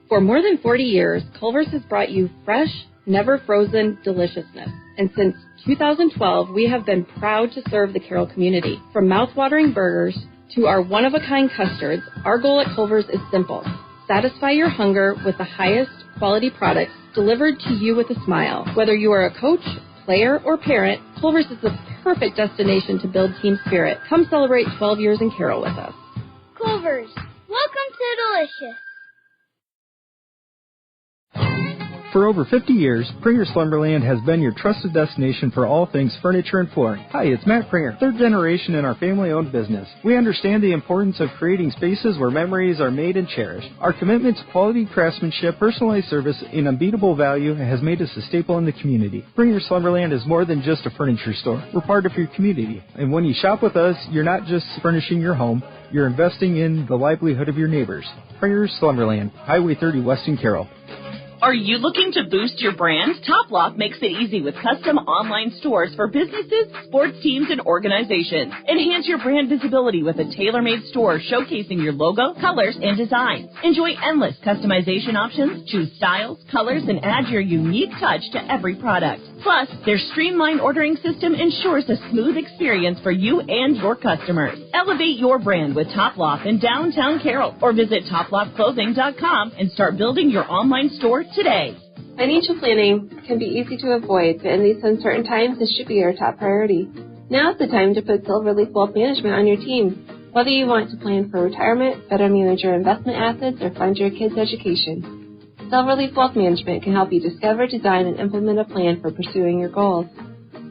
For more than 40 years, Culver's has brought you fresh, never frozen deliciousness. And since 2012, we have been proud to serve the Carroll community. From mouth-watering burgers to our one-of-a-kind custards, our goal at Culver's is simple. Satisfy your hunger with the highest quality products delivered to you with a smile. Whether you are a coach, player, or parent, Culver's is the perfect destination to build team spirit. Come celebrate 12 years in Carroll with us. Culver's, welcome to Delicious. For over 50 years, Pringer's Slumberland has been your trusted destination for all things furniture and flooring. Hi, it's Matt Pringer, third generation in our family-owned business. We understand the importance of creating spaces where memories are made and cherished. Our commitment to quality craftsmanship, personalized service, and unbeatable value has made us a staple in the community. Pringer's Slumberland is more than just a furniture store. We're part of your community. And when you shop with us, you're not just furnishing your home, you're investing in the livelihood of your neighbors. Pringer's Slumberland, Highway 30 West in Carroll. Are you looking to boost your brand? TopLock makes it easy with custom online stores for businesses, sports teams, and organizations. Enhance your brand visibility with a tailor-made store showcasing your logo, colors, and designs. Enjoy endless customization options, choose styles, colors, and add your unique touch to every product. Plus, their streamlined ordering system ensures a smooth experience for you and your customers. Elevate your brand with TopLock in downtown Carroll or visit toplockclothing.com and start building your online store today. Financial planning can be easy to avoid, but in these uncertain times, it should be your top priority. Now's the time to put Silverleaf Wealth Management on your team. Whether you want to plan for retirement, better manage your investment assets, or fund your kids' education, Silverleaf Wealth Management can help you discover, design, and implement a plan for pursuing your goals.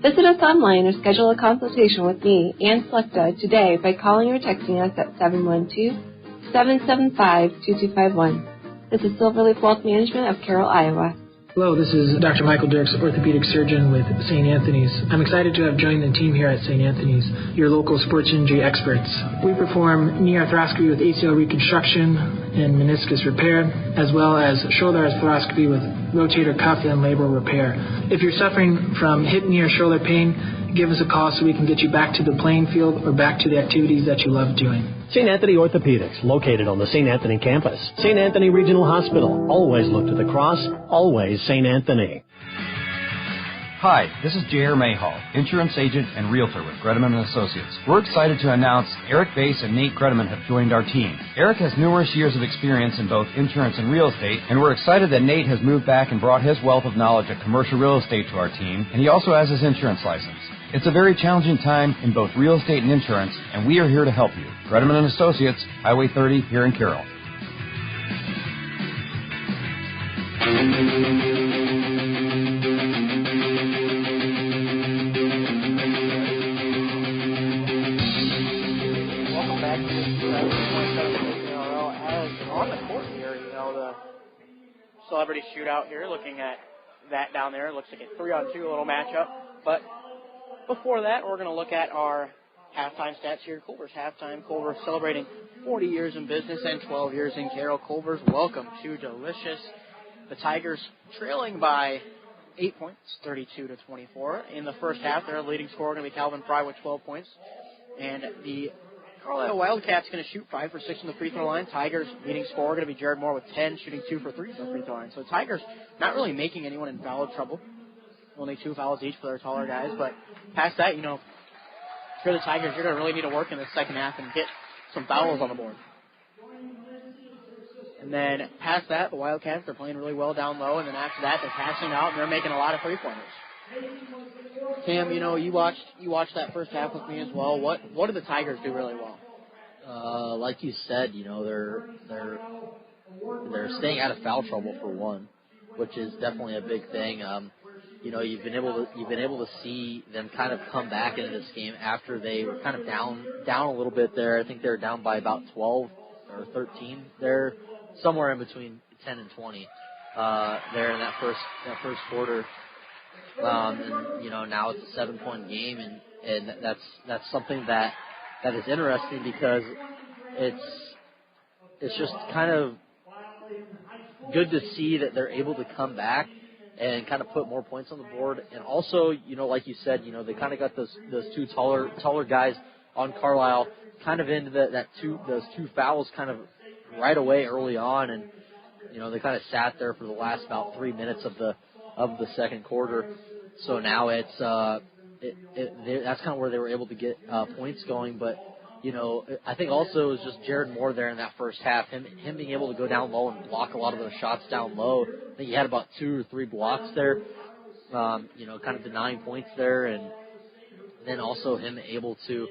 Visit us online or schedule a consultation with me, Ann Slechta, today by calling or texting us at 712-775-2251. This is Silverleaf Wealth Management of Carroll, Iowa. Hello, this is Dr. Michael Dirks, orthopedic surgeon with St. Anthony's. I'm excited to have joined the team here at St. Anthony's, your local sports injury experts. We perform knee arthroscopy with ACL reconstruction and meniscus repair, as well as shoulder arthroscopy with rotator cuff and labral repair. If you're suffering from hip, knee, or shoulder pain, give us a call so we can get you back to the playing field or back to the activities that you love doing. St. Anthony Orthopedics, located on the St. Anthony campus. St. Anthony Regional Hospital. Always look to the cross. Always St. Anthony. Hi, this is J.R. Mayhall, insurance agent and realtor with Gredeman & Associates. We're excited to announce Eric Bass and Nate Gredeman have joined our team. Eric has numerous years of experience in both insurance and real estate, and we're excited that Nate has moved back and brought his wealth of knowledge of commercial real estate to our team, and he also has his insurance license. It's a very challenging time in both real estate and insurance, and we are here to help you. Gredeman & Associates, Highway 30 here in Carroll. Welcome back to this 27 NRL. As on the court here, the celebrity shootout here, looking at that down there. It looks like a 3-on-2 little matchup, but before that, we're going to look at our halftime stats here. Culver's halftime. Culver's celebrating 40 years in business and 12 years in Carroll. Culver's, welcome to Delicious. The Tigers trailing by 8 points, 32-24. In the first half, their leading scorer going to be Calvin Fry with 12 points. And the Carlisle Wildcats going to shoot 5 for 6 from the free throw line. Tigers leading scorer going to be Jared Moore with 10, shooting 2 for 3 from the free throw line. So the Tigers not really making anyone in foul trouble. Only 2 fouls each for their taller guys. But past that, if you're the Tigers, you're going to really need to work in the second half and get some fouls on the board. And then past that, the Wildcats, they're playing really well down low. And then after that, they're passing out and they're making a lot of three-pointers. Cam, you watched that first half with me as well. What did the Tigers do really well? Like you said, they're staying out of foul trouble for one, which is definitely a big thing. You've been able to see them kind of come back into this game after they were kind of down a little bit there. I think they were down by about 12 or 13. They're somewhere in between 10 and 20 there in that first quarter. And now it's a 7-point game, and that's something that is interesting because it's just kind of good to see that they're able to come back and kind of put more points on the board. And also, like you said, they kind of got those two taller guys on Carlisle kind of into those two fouls kind of right away early on. And, They kind of sat there for the last about 3 minutes of the second quarter. So now it's that's kind of where they were able to get points going. But I think also it was just Jared Moore there in that first half. Him being able to go down low and block a lot of those shots down low. I think he had about 2 or 3 blocks there. Kind of denying points there, and then also him able to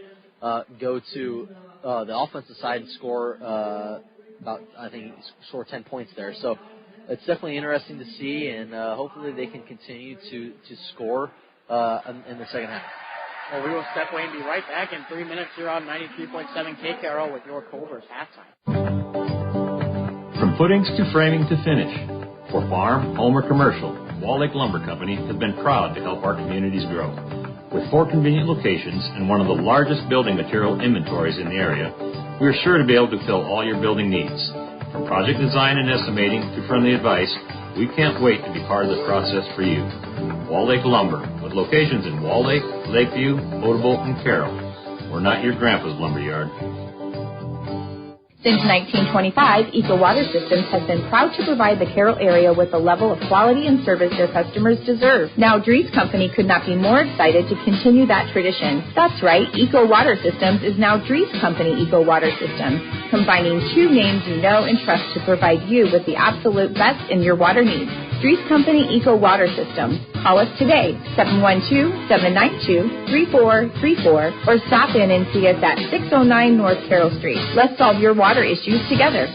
go to the offensive side and score I think he scored 10 points there. So it's definitely interesting to see, and hopefully they can continue to score in the second half. Well, we will step away and be right back in 3 minutes here on 93.7 K Carroll with your Culver's halftime. From footings to framing to finish, for farm, home, or commercial, Wall Lake Lumber Company has been proud to help our communities grow. With 4 convenient locations and one of the largest building material inventories in the area, we are sure to be able to fill all your building needs. From project design and estimating to friendly advice, we can't wait to be part of the process for you. Wall Lake Lumber, with locations in Wall Lake, Lakeview, Odebolt, and Carroll. We're not your grandpa's lumberyard. Since 1925, Eco Water Systems has been proud to provide the Carroll area with the level of quality and service their customers deserve. Now, Dries Company could not be more excited to continue that tradition. That's right, Eco Water Systems is now Dries Company Eco Water Systems, combining 2 names you know and trust to provide you with the absolute best in your water needs. Dries Company Eco Water Systems. Call us today, 712-792-3434, or stop in and see us at 609 North Carroll Street. Let's solve your water issues together.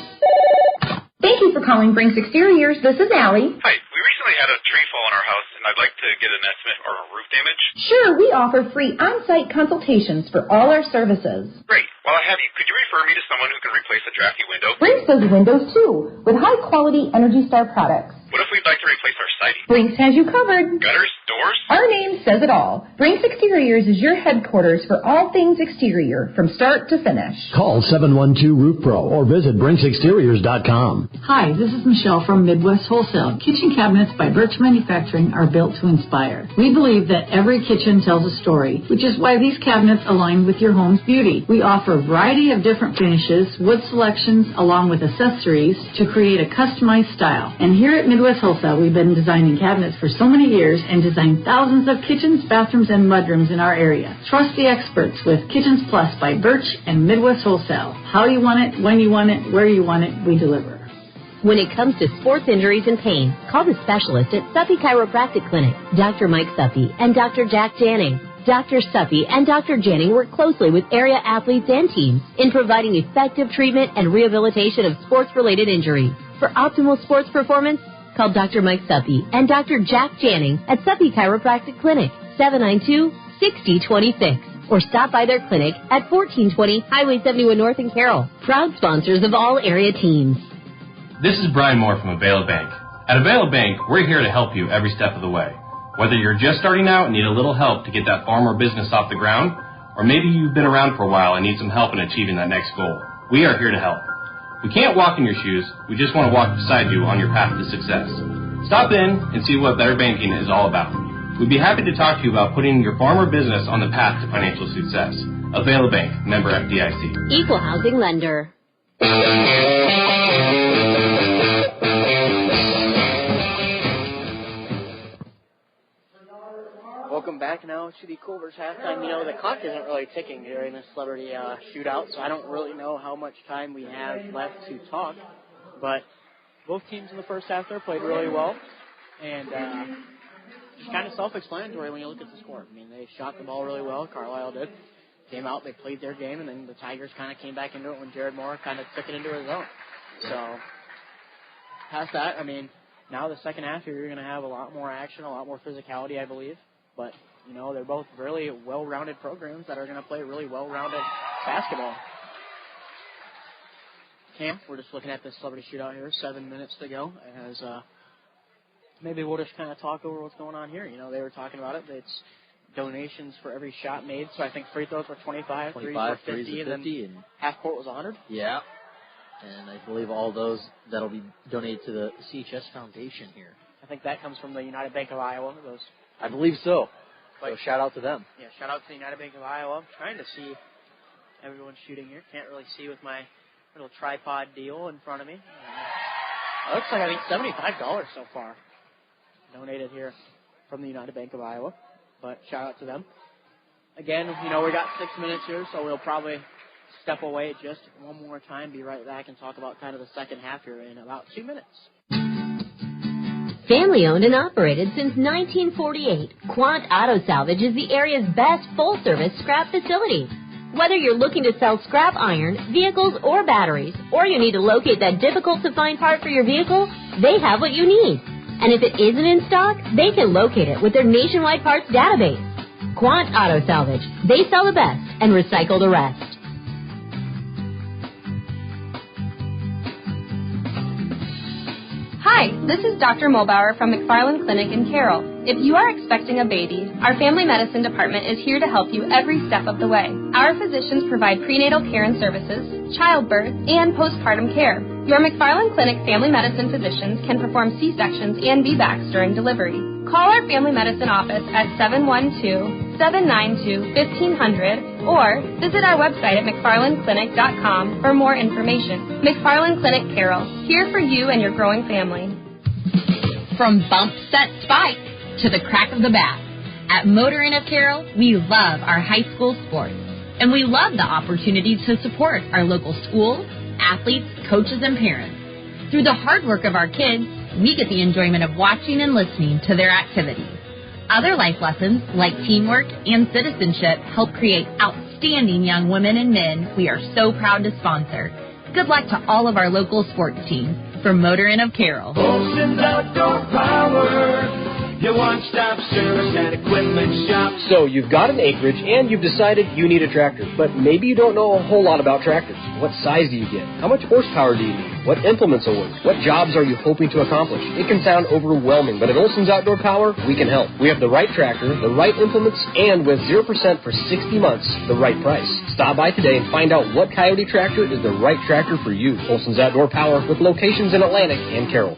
Thank you for calling Brinks Exteriors. This is Allie. Hi, we recently had a tree fall in our house, and I'd like to get an estimate or a roof damage. Sure, we offer free on-site consultations for all our services. Great. While I have you, could you refer me to someone who can replace a drafty window? Brinks does windows too, with high-quality Energy Star products. What if we'd like to replace our siding? Brinks has you covered. Gutters? Doors? Our name says it all. Brinks Exteriors is your headquarters for all things exterior, from start to finish. Call 712-ROOF-PRO or visit BrinksExteriors.com. Hi, this is Michelle from Midwest Wholesale. Kitchen cabinets by Birch Manufacturing are built to inspire. We believe that every kitchen tells a story, which is why these cabinets align with your home's beauty. We offer a variety of different finishes, wood selections, along with accessories to create a customized style. And here at Midwest Wholesale, we've been designing cabinets for so many years and designed thousands of kitchens, bathrooms, and mudrooms in our area. Trust the experts with Kitchens Plus by Birch and Midwest Wholesale. How you want it, when you want it, where you want it, we deliver. When it comes to sports injuries and pain, call the specialist at Suppy Chiropractic Clinic, Dr. Mike Suppy and Dr. Jack Janning. Dr. Suppy and Dr. Janning work closely with area athletes and teams in providing effective treatment and rehabilitation of sports-related injuries. For optimal sports performance, call Dr. Mike Suppy and Dr. Jack Janning at Suppy Chiropractic Clinic, 792-6026. Or stop by their clinic at 1420 Highway 71 North in Carroll. Proud sponsors of all area teams. This is Brian Moore from Avela Bank. At Avela Bank, we're here to help you every step of the way. Whether you're just starting out and need a little help to get that farm or business off the ground, or maybe you've been around for a while and need some help in achieving that next goal, we are here to help. We can't walk in your shoes, we just want to walk beside you on your path to success. Stop in and see what Better Banking is all about. We'd be happy to talk to you about putting your farm or business on the path to financial success. Avela Bank, member FDIC. Equal housing lender. Welcome back now to the Culver's halftime. The clock isn't really ticking during this celebrity shootout, so I don't really know how much time we have left to talk. But both teams in the first half there played really well, and just kind of self-explanatory when you look at the score. I mean, they shot the ball really well. Carlisle did. Came out, they played their game, and then the Tigers kind of came back into it when Jared Moore kind of took it into his own. So past that, I mean, now the second half here, you're going to have a lot more action, a lot more physicality, I believe. But, they're both really well-rounded programs that are going to play really well-rounded basketball. Cam, we're just looking at this celebrity shootout here, 7 minutes to go. As maybe we'll just kind of talk over what's going on here. They were talking about it. It's donations for every shot made. So I think free throws were 25, threes were 50, and then half court was 100. Yeah. And I believe all those that'll be donated to the CHS Foundation here. I think that comes from the United Bank of Iowa. I believe so. So shout out to them. Yeah, shout out to the United Bank of Iowa. I'm trying to see everyone shooting here. Can't really see with my little tripod deal in front of me. It looks like I think $75 so far donated here from the United Bank of Iowa. But shout out to them. Again, we got 6 minutes here, so we'll probably step away just one more time, be right back, and talk about kind of the second half here in about 2 minutes. Family owned and operated since 1948, Quant Auto Salvage is the area's best full-service scrap facility. Whether you're looking to sell scrap iron, vehicles, or batteries, or you need to locate that difficult-to-find part for your vehicle, they have what you need. And if it isn't in stock, they can locate it with their nationwide parts database. Quant Auto Salvage. They sell the best and recycle the rest. Hi, this is Dr. Mulbauer from McFarland Clinic in Carroll. If you are expecting a baby, our family medicine department is here to help you every step of the way. Our physicians provide prenatal care and services, childbirth, and postpartum care. Your McFarland Clinic family medicine physicians can perform C-sections and VBACs during delivery. Call our family medicine office at 712-792-1500 or visit our website at mcfarlandclinic.com for more information. McFarland Clinic Carroll, here for you and your growing family. From bump, set, spike to the crack of the bat, at Motor Inn of Carroll, we love our high school sports, and we love the opportunity to support our local schools, athletes, coaches, and parents. Through the hard work of our kids, we get the enjoyment of watching and listening to their activities. Other life lessons, like teamwork and citizenship, help create outstanding young women and men we are so proud to sponsor. Good luck to all of our local sports teams. From Motor Inn of Carroll. Olsen's Outdoor Power, your one-stop service and equipment shop. So you've got an acreage and you've decided you need a tractor, but maybe you don't know a whole lot about tractors. What size do you get? How much horsepower do you need? What implements will work? What jobs are you hoping to accomplish? It can sound overwhelming, but at Olsen's Outdoor Power, we can help. We have the right tractor, the right implements, and with 0% for 60 months, the right price. Stop by today and find out what Coyote tractor is the right tractor for you. Olsen's Outdoor Power with locations in Atlantic and Carroll.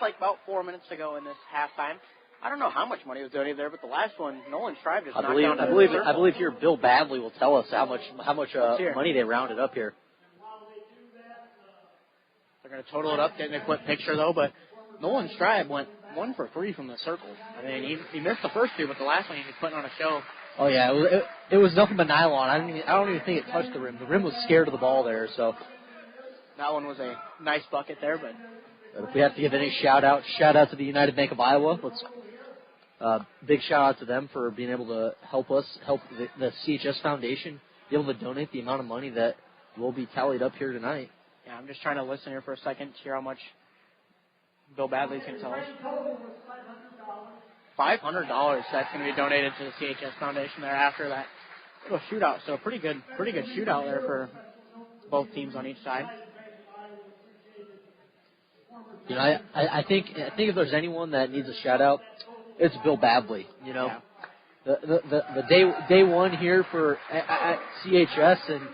Like about 4 minutes to go in this halftime. I don't know how much money was donated there, but the last one, Nolan Strive just knocked down. I believe here Bill Badley will tell us how much money they rounded up here. They're going to total it up, getting a quick picture though. But Nolan Strive went 1 for 3 from the circle. I mean, he missed the first two, but the last one he was putting on a show. Oh yeah, it was nothing but nylon. I don't even think it touched the rim. The rim was scared of the ball there, so that one was a nice bucket there, but. If we have to give any shout out to the United Bank of Iowa. Let's big shout out to them for being able to help the CHS Foundation be able to donate the amount of money that will be tallied up here tonight. Yeah, I'm just trying to listen here for a second to hear how much Bill Badley's going to tell us. $500 that's going to be donated to the CHS Foundation there after that little shootout. So pretty good shootout there for both teams on each side. You know, I think if there's anyone that needs a shout out, it's Bill Badley. You know, yeah. the day one here at CHS and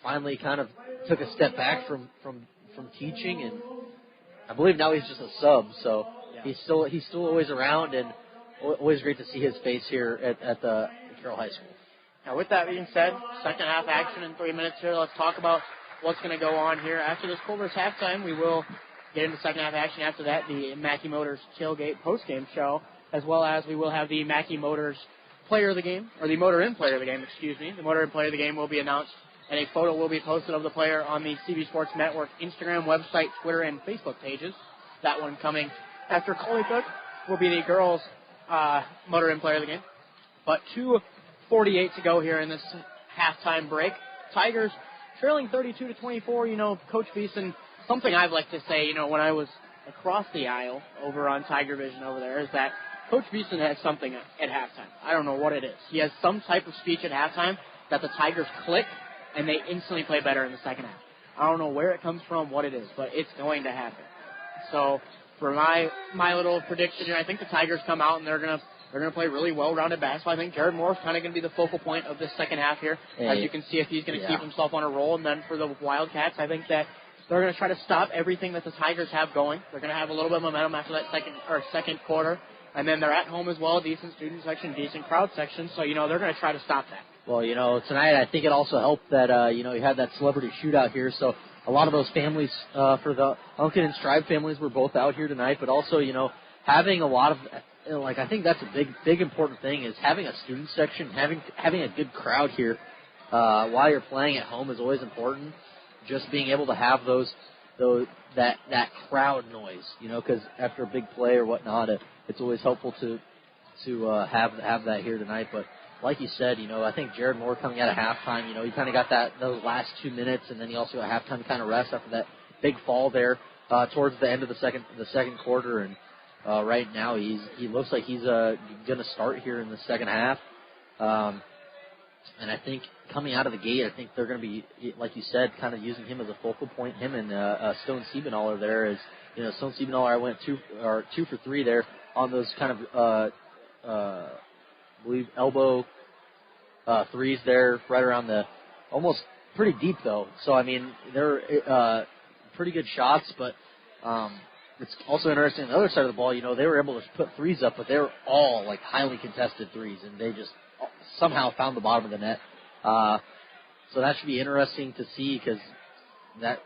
finally kind of took a step back from teaching, and I believe now he's just a sub. So yeah. he's still always around, and always great to see his face here at the Carroll High School. Now, with that being said, second half action in 3 minutes here. Let's talk about what's going to go on here. After this Culver's halftime, we will get into second half action. After that, the Mackey Motors tailgate postgame show, as well as we will have the Mackey Motors player of the game, or the Motor Inn player of the game, excuse me. The Motor Inn player of the game will be announced, and a photo will be posted of the player on the CB Sports Network Instagram, website, Twitter, and Facebook pages. That one coming after Coleycook will be the girls' Motor Inn player of the game. But 2:48 to go here in this halftime break. Tigers trailing 32-24, you know, Coach Beeson, something I've liked to say, you know, when I was across the aisle over on Tiger Vision over there, is that Coach Beeson has something at halftime. I don't know what it is. He has some type of speech at halftime that the Tigers click, and they instantly play better in the second half. I don't know where it comes from, what it is, but it's going to happen. So for my little prediction here, I think the Tigers come out and they're going to play really well-rounded basketball. I think Jared Moore's kind of going to be the focal point of this second half here, as you can see if he's going to keep himself on a roll. And then for the Wildcats, I think that they're going to try to stop everything that the Tigers have going. They're going to have a little bit of momentum after that second quarter, And then they're at home as well, decent student section, decent crowd section, so, they're going to try to stop that. Well, tonight I think it also helped that, you had that celebrity shootout here, so a lot of those families, for the Unkin and Strive families were both out here tonight, but also, having a lot of, I think that's a big important thing is having a student section, having a good crowd here, while you're playing at home is always important. Just being able to have that crowd noise, because after a big play or whatnot, it's always helpful to have that here tonight. But like you said, I think Jared Moore coming out of halftime, he kind of got those last 2 minutes, and then he also got halftime kind of rest after that big fall there towards the end of the second quarter. And right now he looks like he's going to start here in the second half. And I think coming out of the gate, I think they're going to be, like you said, kind of using him as a focal point. Him and Stone Siebenaller there is, Stone Siebenaller, I went 2 for 3 there on those kind of, I believe, elbow threes there, right around almost pretty deep though. So I mean, they're pretty good shots, but it's also interesting on the other side of the ball. They were able to put threes up, but they were all highly contested threes, and they just somehow found the bottom of the net. So that should be interesting to see, because that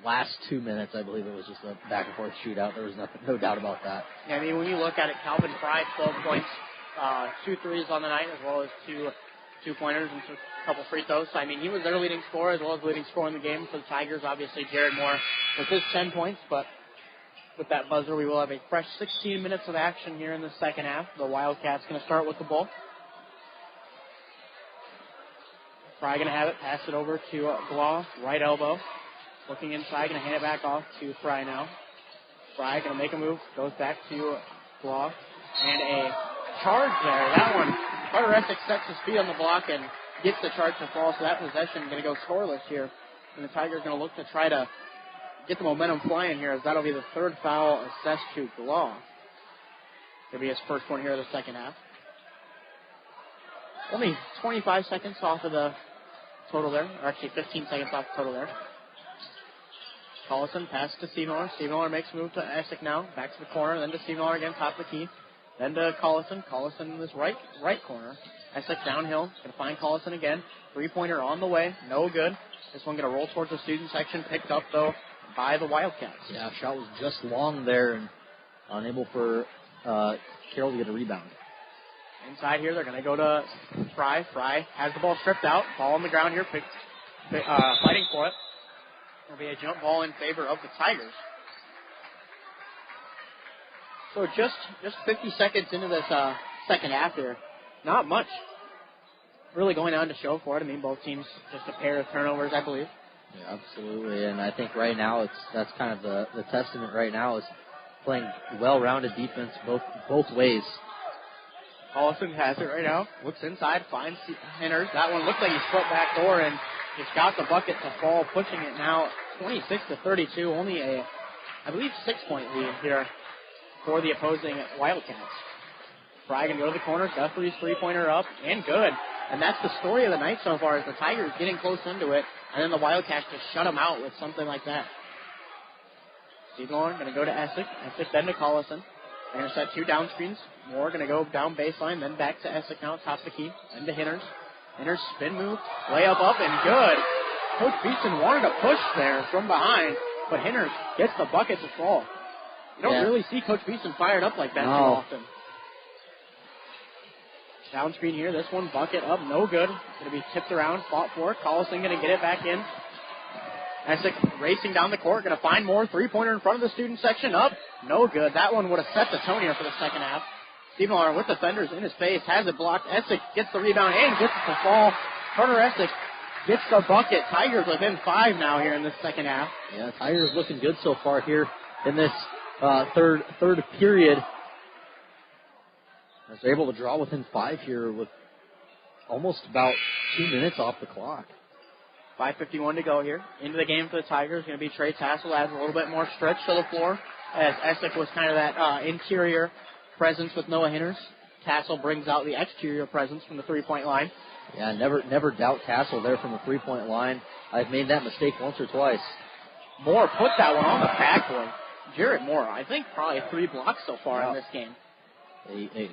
last 2 minutes, I believe it was just a back and forth shootout. There was no doubt about that. Yeah, I mean, when you look at it, Calvin Fry, 12 points, 2 threes on the night, as well as two pointers and a couple free throws. So, I mean, he was their leading scorer as well as leading scorer in the game for the Tigers. Obviously, Jared Moore with his 10 points, but with that buzzer, we will have a fresh 16 minutes of action here in the second half. The Wildcats going to start with the ball. Fry going to have it, pass it over to Glaw, right elbow. Looking inside, going to hand it back off to Fry now. Fry going to make a move, goes back to Glaw, and a charge there. That one, Carter Essex sets his feet on the block and gets the charge to fall, so that possession going to go scoreless here. And the Tigers going to look to try to get the momentum flying here, as that'll be the third foul assessed to Glaw. It'll be his first one here of the second half. Only 25 seconds off of the total there, or actually 15 seconds off the total there. Collison passes to Stevenmiller. Stevenmiller makes a move to Essex now. Back to the corner, then to Stevenmiller again, top of the key. Then to Collison. Collison in this right corner. Essex downhill. Going to find Collison again. Three-pointer on the way. No good. This one going to roll towards the student section. Picked up, though, by the Wildcats. Yeah, shot was just long there and unable for Carroll to get a rebound. Inside here, they're going to go to Fry. Fry has the ball stripped out. Ball on the ground here. Fighting for it. It'll be a jump ball in favor of the Tigers. So just 50 seconds into this second half here. Not much really going on to show for it. I mean, both teams just a pair of turnovers, I believe. Yeah, absolutely. And I think right now that's kind of the testament right now is playing well-rounded defense both ways. Collison has it right now. Looks inside, finds Henners. That one looks like he slipped back door and just got the bucket to fall, pushing it now 26-32. Only a, I believe, 6-point lead here for the opposing Wildcats. Fry can go to the corner. Guthries three-pointer up and good. And that's the story of the night so far, is the Tigers getting close into it, and then the Wildcats just shut them out with something like that. Steve Lauren going to go to Essex. Essex then to Collison. They're going to set 2 down screens. Moore going to go down baseline, then back to Essex now, top of the key. Then to Henners. Henners spin move, layup up and good. Coach Beeson wanted to push there from behind, but Henners gets the bucket to fall. You don't really see Coach Beeson fired up like that too often. Down screen here, this one, bucket up, no good. Going to be tipped around, fought for. Collison going to get it back in. Essex racing down the court, going to find more. Three-pointer in front of the student section, up, no good. That one would have set the tone here for the second half. Stephen Lauren with defenders in his face, has it blocked. Essex gets the rebound and gets it to fall. Carter Essex gets the bucket. Tigers within 5 now here in this second half. Yeah, Tigers looking good so far here in this third period. As they're able to draw within 5 here with almost about 2 minutes off the clock. 5:51 to go here. Into the game for the Tigers going to be Trey Tassel. Adds a little bit more stretch to the floor, as Essex was kind of that interior presence with Noah Henners. Tassel brings out the exterior presence from the three-point line. Yeah, never doubt Tassel there from the three-point line. I've made that mistake once or twice. Moore put that one on the backboard. Jarrett Moore, I think probably 3 blocks so far in this game. A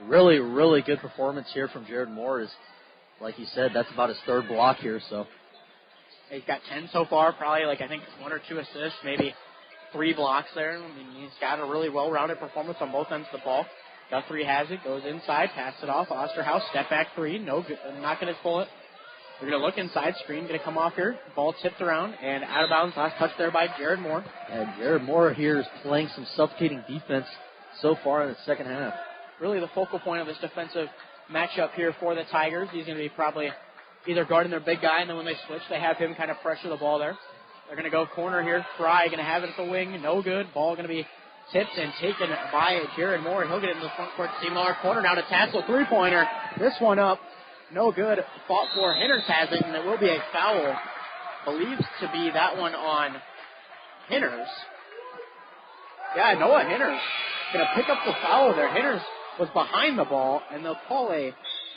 really, really good performance here from Jared Moore. Is, like you said, that's about his third block here. So he's got 10 so far, probably I think 1 or 2 assists, maybe 3 blocks there. I mean, he's got a really well-rounded performance on both ends of the ball. Guthrie has it, goes inside, passes it off. Osterhaus, step back 3, no good, not going to pull it. They're going to look inside, screen going to come off here. Ball tipped around and out of bounds. Last touch there by Jared Moore. And Jared Moore here is playing some suffocating defense so far in the second half. Really the focal point of this defensive matchup here for the Tigers. He's going to be probably either guarding their big guy, and then when they switch, they have him kind of pressure the ball there. They're going to go corner here. Fry going to have it at the wing. No good. Ball going to be tipped and taken by Jared Moore. He'll get it in the front court. Steve Miller corner now to Tassel. 3-pointer. This one up. No good. Fought for. Henners has it, and it will be a foul. Believes to be that one on Henners. Yeah, Noah Henners going to pick up the foul there. Henners was behind the ball, and they'll call a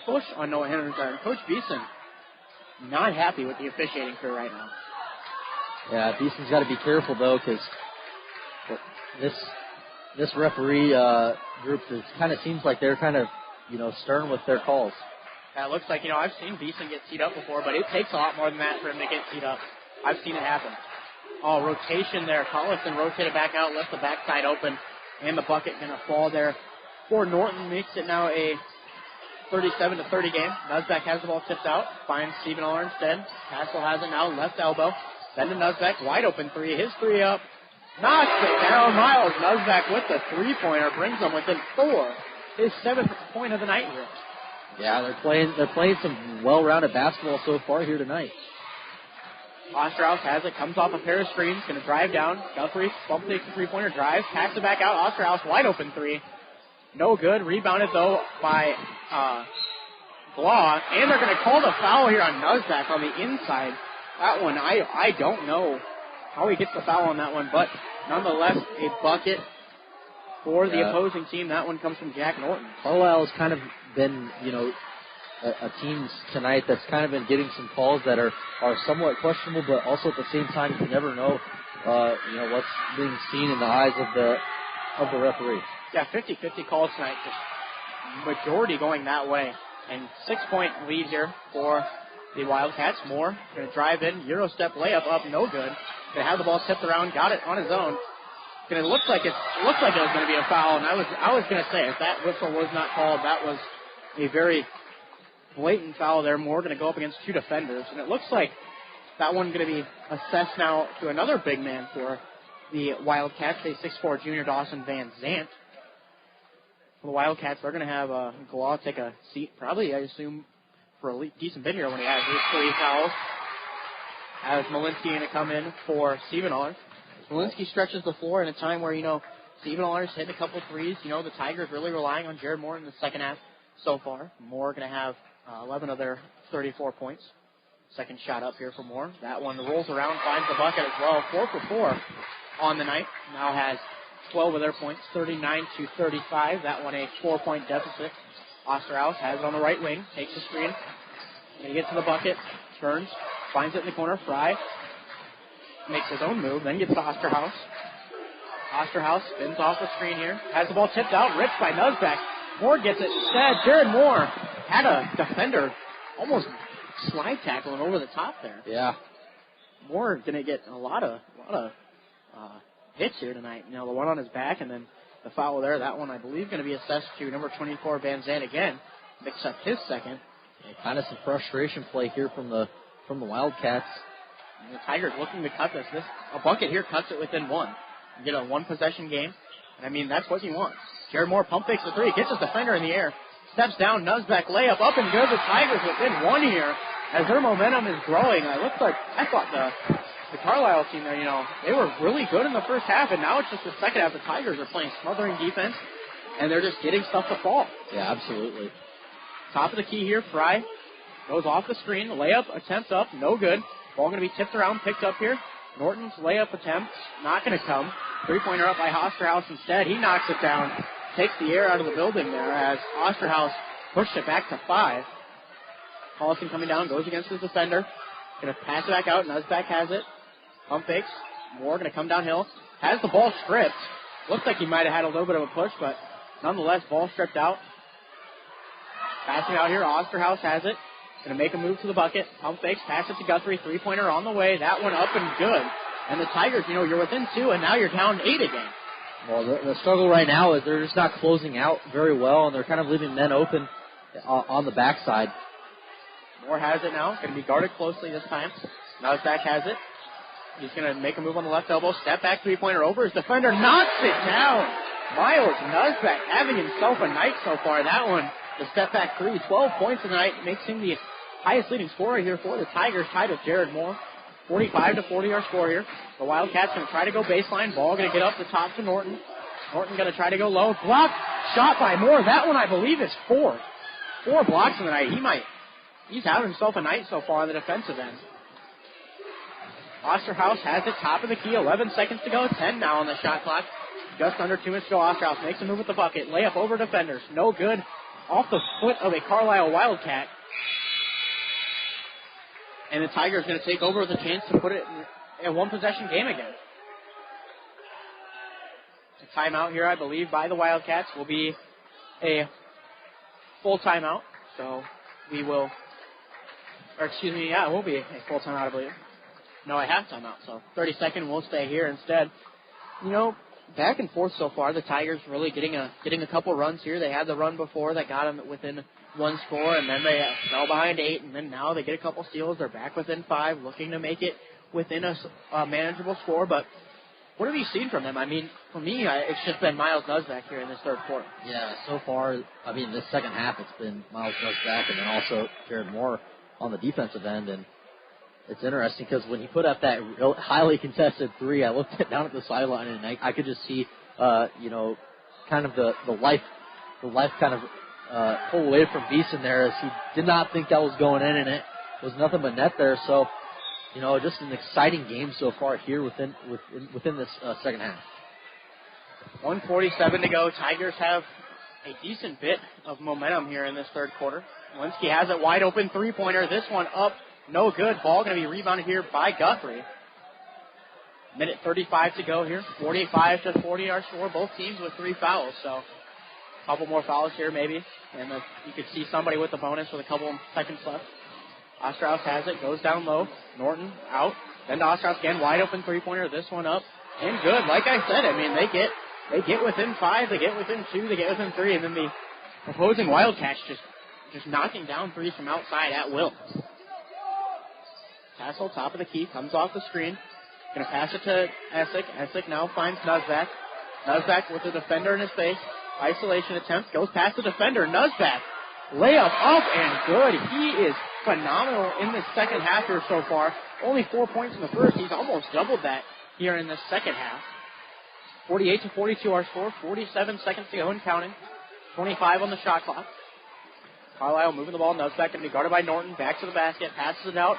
push on Noah Henners there. And Coach Beeson not happy with the officiating crew right now. Yeah, Beeson's got to be careful, though, because this referee group kind of seems like they're kind of, stern with their calls. It looks like, I've seen Beeson get teed up before, but it takes a lot more than that for him to get teed up. I've seen it happen. Oh, rotation there. Collison rotated back out, left the backside open, and the bucket going to fall there for Norton. Makes it now a 37-30 game. Nuzbeck has the ball tipped out, finds Stephen Aller instead. Tassel has it now, left elbow. Then to Nuzbeck, wide open 3. His 3 up. Knocks it down. Miles Nuzbeck with the 3-pointer brings them within 4. His 7th point of the night here. Yeah, they're playing some well-rounded basketball so far here tonight. Osterhaus has it, comes off a pair of screens, going to drive down. Guthrie bump takes the 3-pointer, drives, passes it back out. Osterhaus wide open 3. No good. Rebounded though by Glaw, and they're going to call the foul here on Nuzbeck on the inside. That one, I don't know how he gets the foul on that one, but nonetheless, a bucket for the opposing team. That one comes from Jack Norton. Carlisle's kind of been, a team tonight that's kind of been getting some calls that are somewhat questionable, but also at the same time, you never know, what's being seen in the eyes of the referee. Yeah, 50-50 calls tonight. Just majority going that way. And 6-point lead here for the Wildcats. Moore going to drive in, Euro step layup up, no good. Going to have the ball tipped around, got it on his own. It looks like it was going to be a foul, and I was going to say if that whistle was not called, that was a very blatant foul there. Moore going to go up against 2 defenders, and it looks like that one going to be assessed now to another big man for the Wildcats, a 6'4" junior Dawson Van Zant. For the Wildcats, they're going to have Glaw take a seat, probably, I assume, for a decent bit here when he has his 3 fouls. As Malinsky going to come in for Stephen Aller. Malinsky stretches the floor in a time where, Stephen Aller's hitting a couple threes. The Tigers really relying on Jared Moore in the second half so far. Moore going to have 11 of their 34 points. Second shot up here for Moore. That one rolls around, finds the bucket as well. 4 for 4 on the night. Now has 12 of their points, 39-35. That one a 4-point deficit. Osterhaus has it on the right wing, takes the screen. Going to get to the bucket, turns, finds it in the corner. Fry makes his own move, then gets to Osterhaus. Osterhaus spins off the screen here, has the ball tipped out, ripped by Nuzbeck. Moore gets it instead. Jared Moore had a defender almost slide tackling over the top there. Yeah. Moore going to get a lot of hits here tonight. The one on his back and then the foul there. That one, I believe, going to be assessed to number 24, Van Zandt again. Picks up his second. Yeah, kind of some frustration play here from the Wildcats. And the Tigers looking to cut this. A bucket here cuts it within 1. You get a 1-possession game. And, that's what you want. Jared Moore pump fakes the 3, gets his defender in the air, steps down, Nuzbeck layup up and good. The Tigers within 1 here as their momentum is growing. I thought the Carlisle team there, they were really good in the first half, and now it's just the second half. The Tigers are playing smothering defense, and they're just getting stuff to fall. Yeah, absolutely. Top of the key here, Fry goes off the screen, layup attempt up, no good. Ball going to be tipped around, picked up here. Norton's layup attempt, not going to come. 3-pointer up by Osterhaus instead. He knocks it down, takes the air out of the building there as Osterhaus pushed it back to 5. Collison coming down, goes against his defender. Going to pass it back out. Nuzbeck has it. Pump fakes. Moore going to come downhill. Has the ball stripped. Looks like he might have had a little bit of a push, but Nonetheless, ball stripped out. Passing out here, Osterhaus has it. Going to make a move to the bucket. Pump fakes, pass it to Guthrie. Three-pointer on the way. That one up and good. And the Tigers, you're within 2, and now you're down 8 again. Well, the struggle right now is they're just not closing out very well, and they're kind of leaving men open on the backside. Moore has it now. Going to be guarded closely this time. Nuzbak has it. He's going to make a move on the left elbow. Step back three-pointer over. His defender knocks it down. Miles Nuzbak having himself a night so far. That one, the step back three. 12 points tonight. Makes him the highest leading scorer here for the Tigers, tied with Jared Moore. 45-40 our score here. The Wildcats going to try to go baseline. Ball going to get up the top to Norton. Norton going to try to go low. Blocked. Shot by Moore. That one, I believe, is 4. 4 blocks in the night. He's having himself a night so far on the defensive end. Osterhaus has it, top of the key, 11 seconds to go, 10 now on the shot clock. Just under 2 minutes to go. Osterhaus makes a move with the bucket. Layup over defenders. No good. Off the foot of a Carlisle Wildcat. And the Tigers going to take over with a chance to put it in a one-possession game again. A timeout here, I believe, by the Wildcats will be a full timeout. So we will, it will be a full timeout, I believe. No, a half timeout. So 30-second, we'll stay here instead. Back and forth so far. The Tigers really getting a couple runs here. They had the run before that got them within 1 score, and then they fell behind 8, and then now they get a couple steals. They're back within 5, looking to make it within a manageable score. But what have you seen from them? I mean, for me, it's just been Miles Nuzbak here in this third quarter. Yeah, so far, this second half, it's been Miles Nuzbak and then also Jared Moore on the defensive end, and it's interesting because when he put up that highly contested three, I looked down at the sideline and I could just see, kind of the life kind of pull away from Beeson there as he did not think that was going in, and it was nothing but net there. So, just an exciting game so far here within this second half. 1:47 to go. Tigers have a decent bit of momentum here in this third quarter. Walensky has it wide open three-pointer. This one up. No good. Ball going to be rebounded here by Guthrie. Minute 35 to go here. 45-40 our score. Both teams with 3 fouls. So a couple more fouls here maybe. And you could see somebody with a bonus with a couple seconds left. Osterhaus has it. Goes down low. Norton out. Then to Osterhaus again. Wide open three-pointer. This one up. And good. Like I said, they get within 5. They get within 2. They get within 3. And then the opposing Wildcats just knocking down threes from outside at will. Tassel, top of the key, comes off the screen. Going to pass it to Essick. Essick now finds Nuzbak. Nuzbak with the defender in his face. Isolation attempt. Goes past the defender. Nuzbak. Layup up and good. He is phenomenal in this second half here so far. Only 4 points in the first. He's almost doubled that here in the second half. 48-42 our score. 47 seconds to go and counting. 25 on the shot clock. Carlisle moving the ball. Nuzbak going to be guarded by Norton. Back to the basket. Passes it out.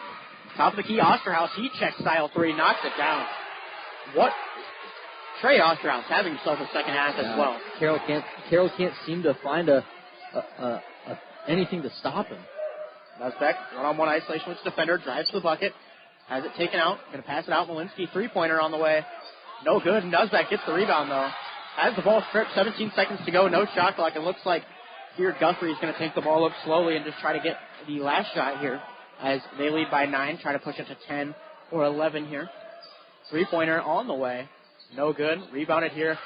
Top of the key, Osterhaus, heat check style three, knocks it down. Trey Osterhaus having himself a second half as well. Carroll can't seem to find anything to stop him. Nuzbak, one-on-one isolation with the defender, drives to the bucket, has it taken out, going to pass it out. Walensky, three-pointer on the way. No good. Nuzbak gets the rebound though. Has the ball stripped, 17 seconds to go, no shot clock. It looks like here Guthrie is going to take the ball up slowly and just try to get the last shot here. As they lead by 9, try to push it to 10 or 11 here. Three-pointer on the way. No good. Rebounded here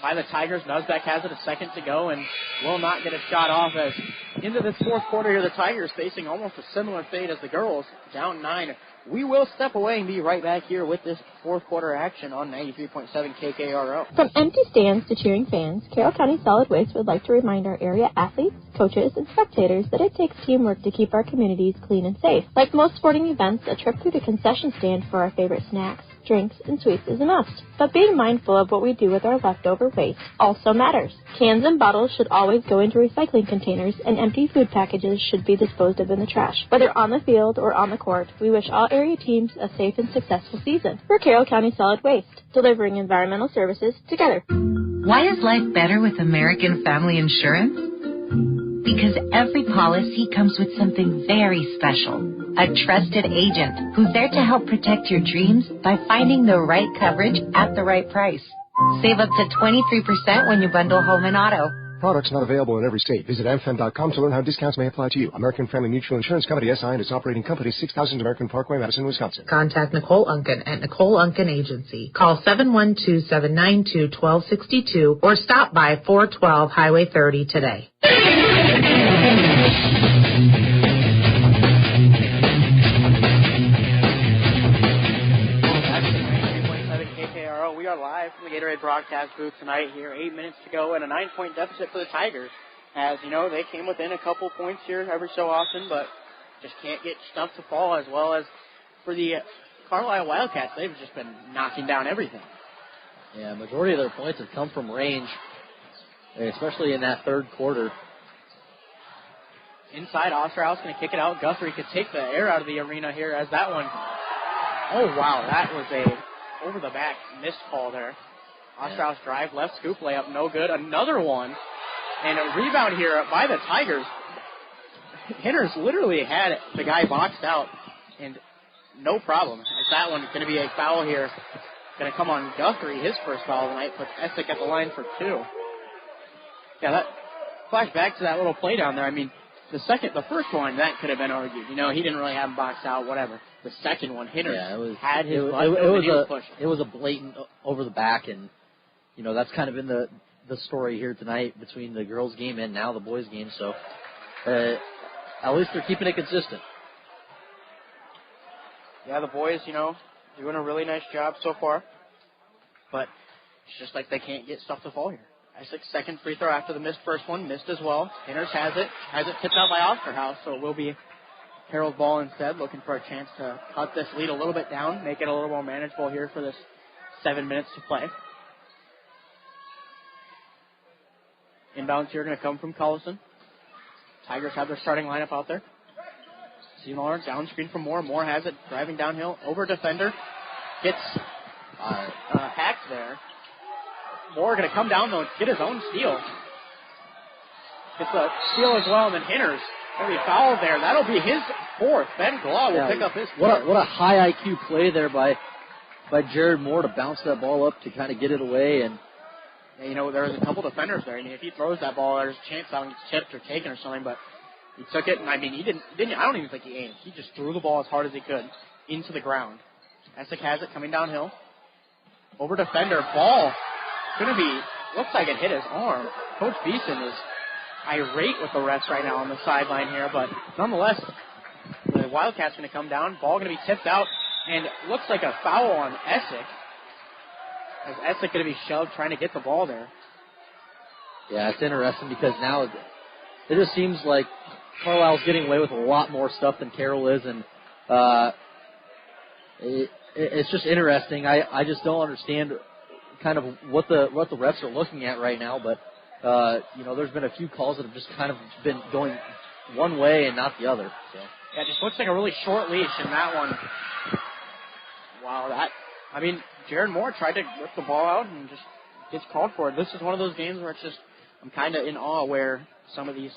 by the Tigers. Nuzbak has it, a second to go, and will not get a shot off as into this fourth quarter here, the Tigers facing almost a similar fate as the girls, down 9. We will step away and be right back here with this fourth quarter action on 93.7 KKRO. From empty stands to cheering fans, Carroll County Solid Waste would like to remind our area athletes, coaches, and spectators that it takes teamwork to keep our communities clean and safe. Like most sporting events, a trip through the concession stand for our favorite snacks, drinks, and sweets is a must. But being mindful of what we do with our leftover waste also matters. Cans and bottles should always go into recycling containers, and empty food packages should be disposed of in the trash. Whether on the field or on the court, we wish all area teams a safe and successful season. We're Carroll County Solid Waste, delivering environmental services together. Why is life better with American Family Insurance? Because every policy comes with something very special. A trusted agent who's there to help protect your dreams by finding the right coverage at the right price. Save up to 23% when you bundle home and auto. Products not available in every state. Visit amfam.com to learn how discounts may apply to you. American Family Mutual Insurance Company, SI, and its operating company, 6000 American Parkway, Madison, Wisconsin. Contact Nicole Unken at Nicole Unken Agency. Call 712-792-1262 or stop by 412 Highway 30 today. We are live from the Gatorade broadcast booth tonight here. 8 minutes to go and a 9-point deficit for the Tigers. As you know, they came within a couple points here every so often, but just can't get stuff to fall, as well as for the Carlisle Wildcats. They've just been knocking down everything. Yeah, majority of their points have come from range, especially in that third quarter. Inside, Osterhaus going to kick it out. Guthrie could take the air out of the arena here as that one. Oh, wow, that was a over-the-back missed call there. Osterhaus drive, left scoop layup, no good. Another one, and a rebound here by the Tigers. Hinners literally had the guy boxed out, and no problem. As that one going to be a foul here. Going to come on Guthrie, his first foul of the night, puts Essick at the line for 2. Yeah, that flash back to that little play down there. I mean, the first one, that could have been argued. You know, he didn't really have him boxed out, whatever. The second one, Hinners had his butt open, he was pushing. It was a blatant over the back, and, you know, that's kind of been the story here tonight between the girls' game and now the boys' game. So, at least they're keeping it consistent. Yeah, the boys, you know, doing a really nice job so far. But it's just like they can't get stuff to fall here. Essick's second free throw after the missed first one, missed as well. Hinners has it tipped out by Osterhaus, so it will be Carroll's ball instead, looking for a chance to cut this lead a little bit down, make it a little more manageable here for this 7 minutes to play. Inbounds here going to come from Collison. Tigers have their starting lineup out there. Seymour down screen from Moore. Moore has it, driving downhill, over defender. Gets hacked there. Moore going to come down, though, and get his own steal. Gets a steal as well, and then Hinners. Going to be fouled there. That'll be his fourth. Ben Glaw will pick up his fourth. What a high IQ play there by Jared Moore to bounce that ball up to kind of get it away. And you know, there was a couple defenders there. I mean, if he throws that ball, there's a chance that one gets tipped or taken or something, but he took it, and I mean, he didn't. I don't even think he aimed. He just threw the ball as hard as he could into the ground. Essick has it coming downhill. Over defender, ball going to be, looks like it hit his arm. Coach Beeson is irate with the refs right now on the sideline here, but nonetheless, the Wildcats going to come down. Ball going to be tipped out, and looks like a foul on Essick. As Essick going to be shoved trying to get the ball there. Yeah, it's interesting because now it just seems like Carlisle's getting away with a lot more stuff than Carroll is, and it's just interesting. I just don't understand kind of what the refs are looking at right now, but you know, there's been a few calls that have just kind of been going one way and not the other. So. Yeah, it just looks like a really short leash in that one. Wow, I mean, Jared Moore tried to rip the ball out and just gets called for it. This is one of those games where it's just, I'm kind of in awe where some of these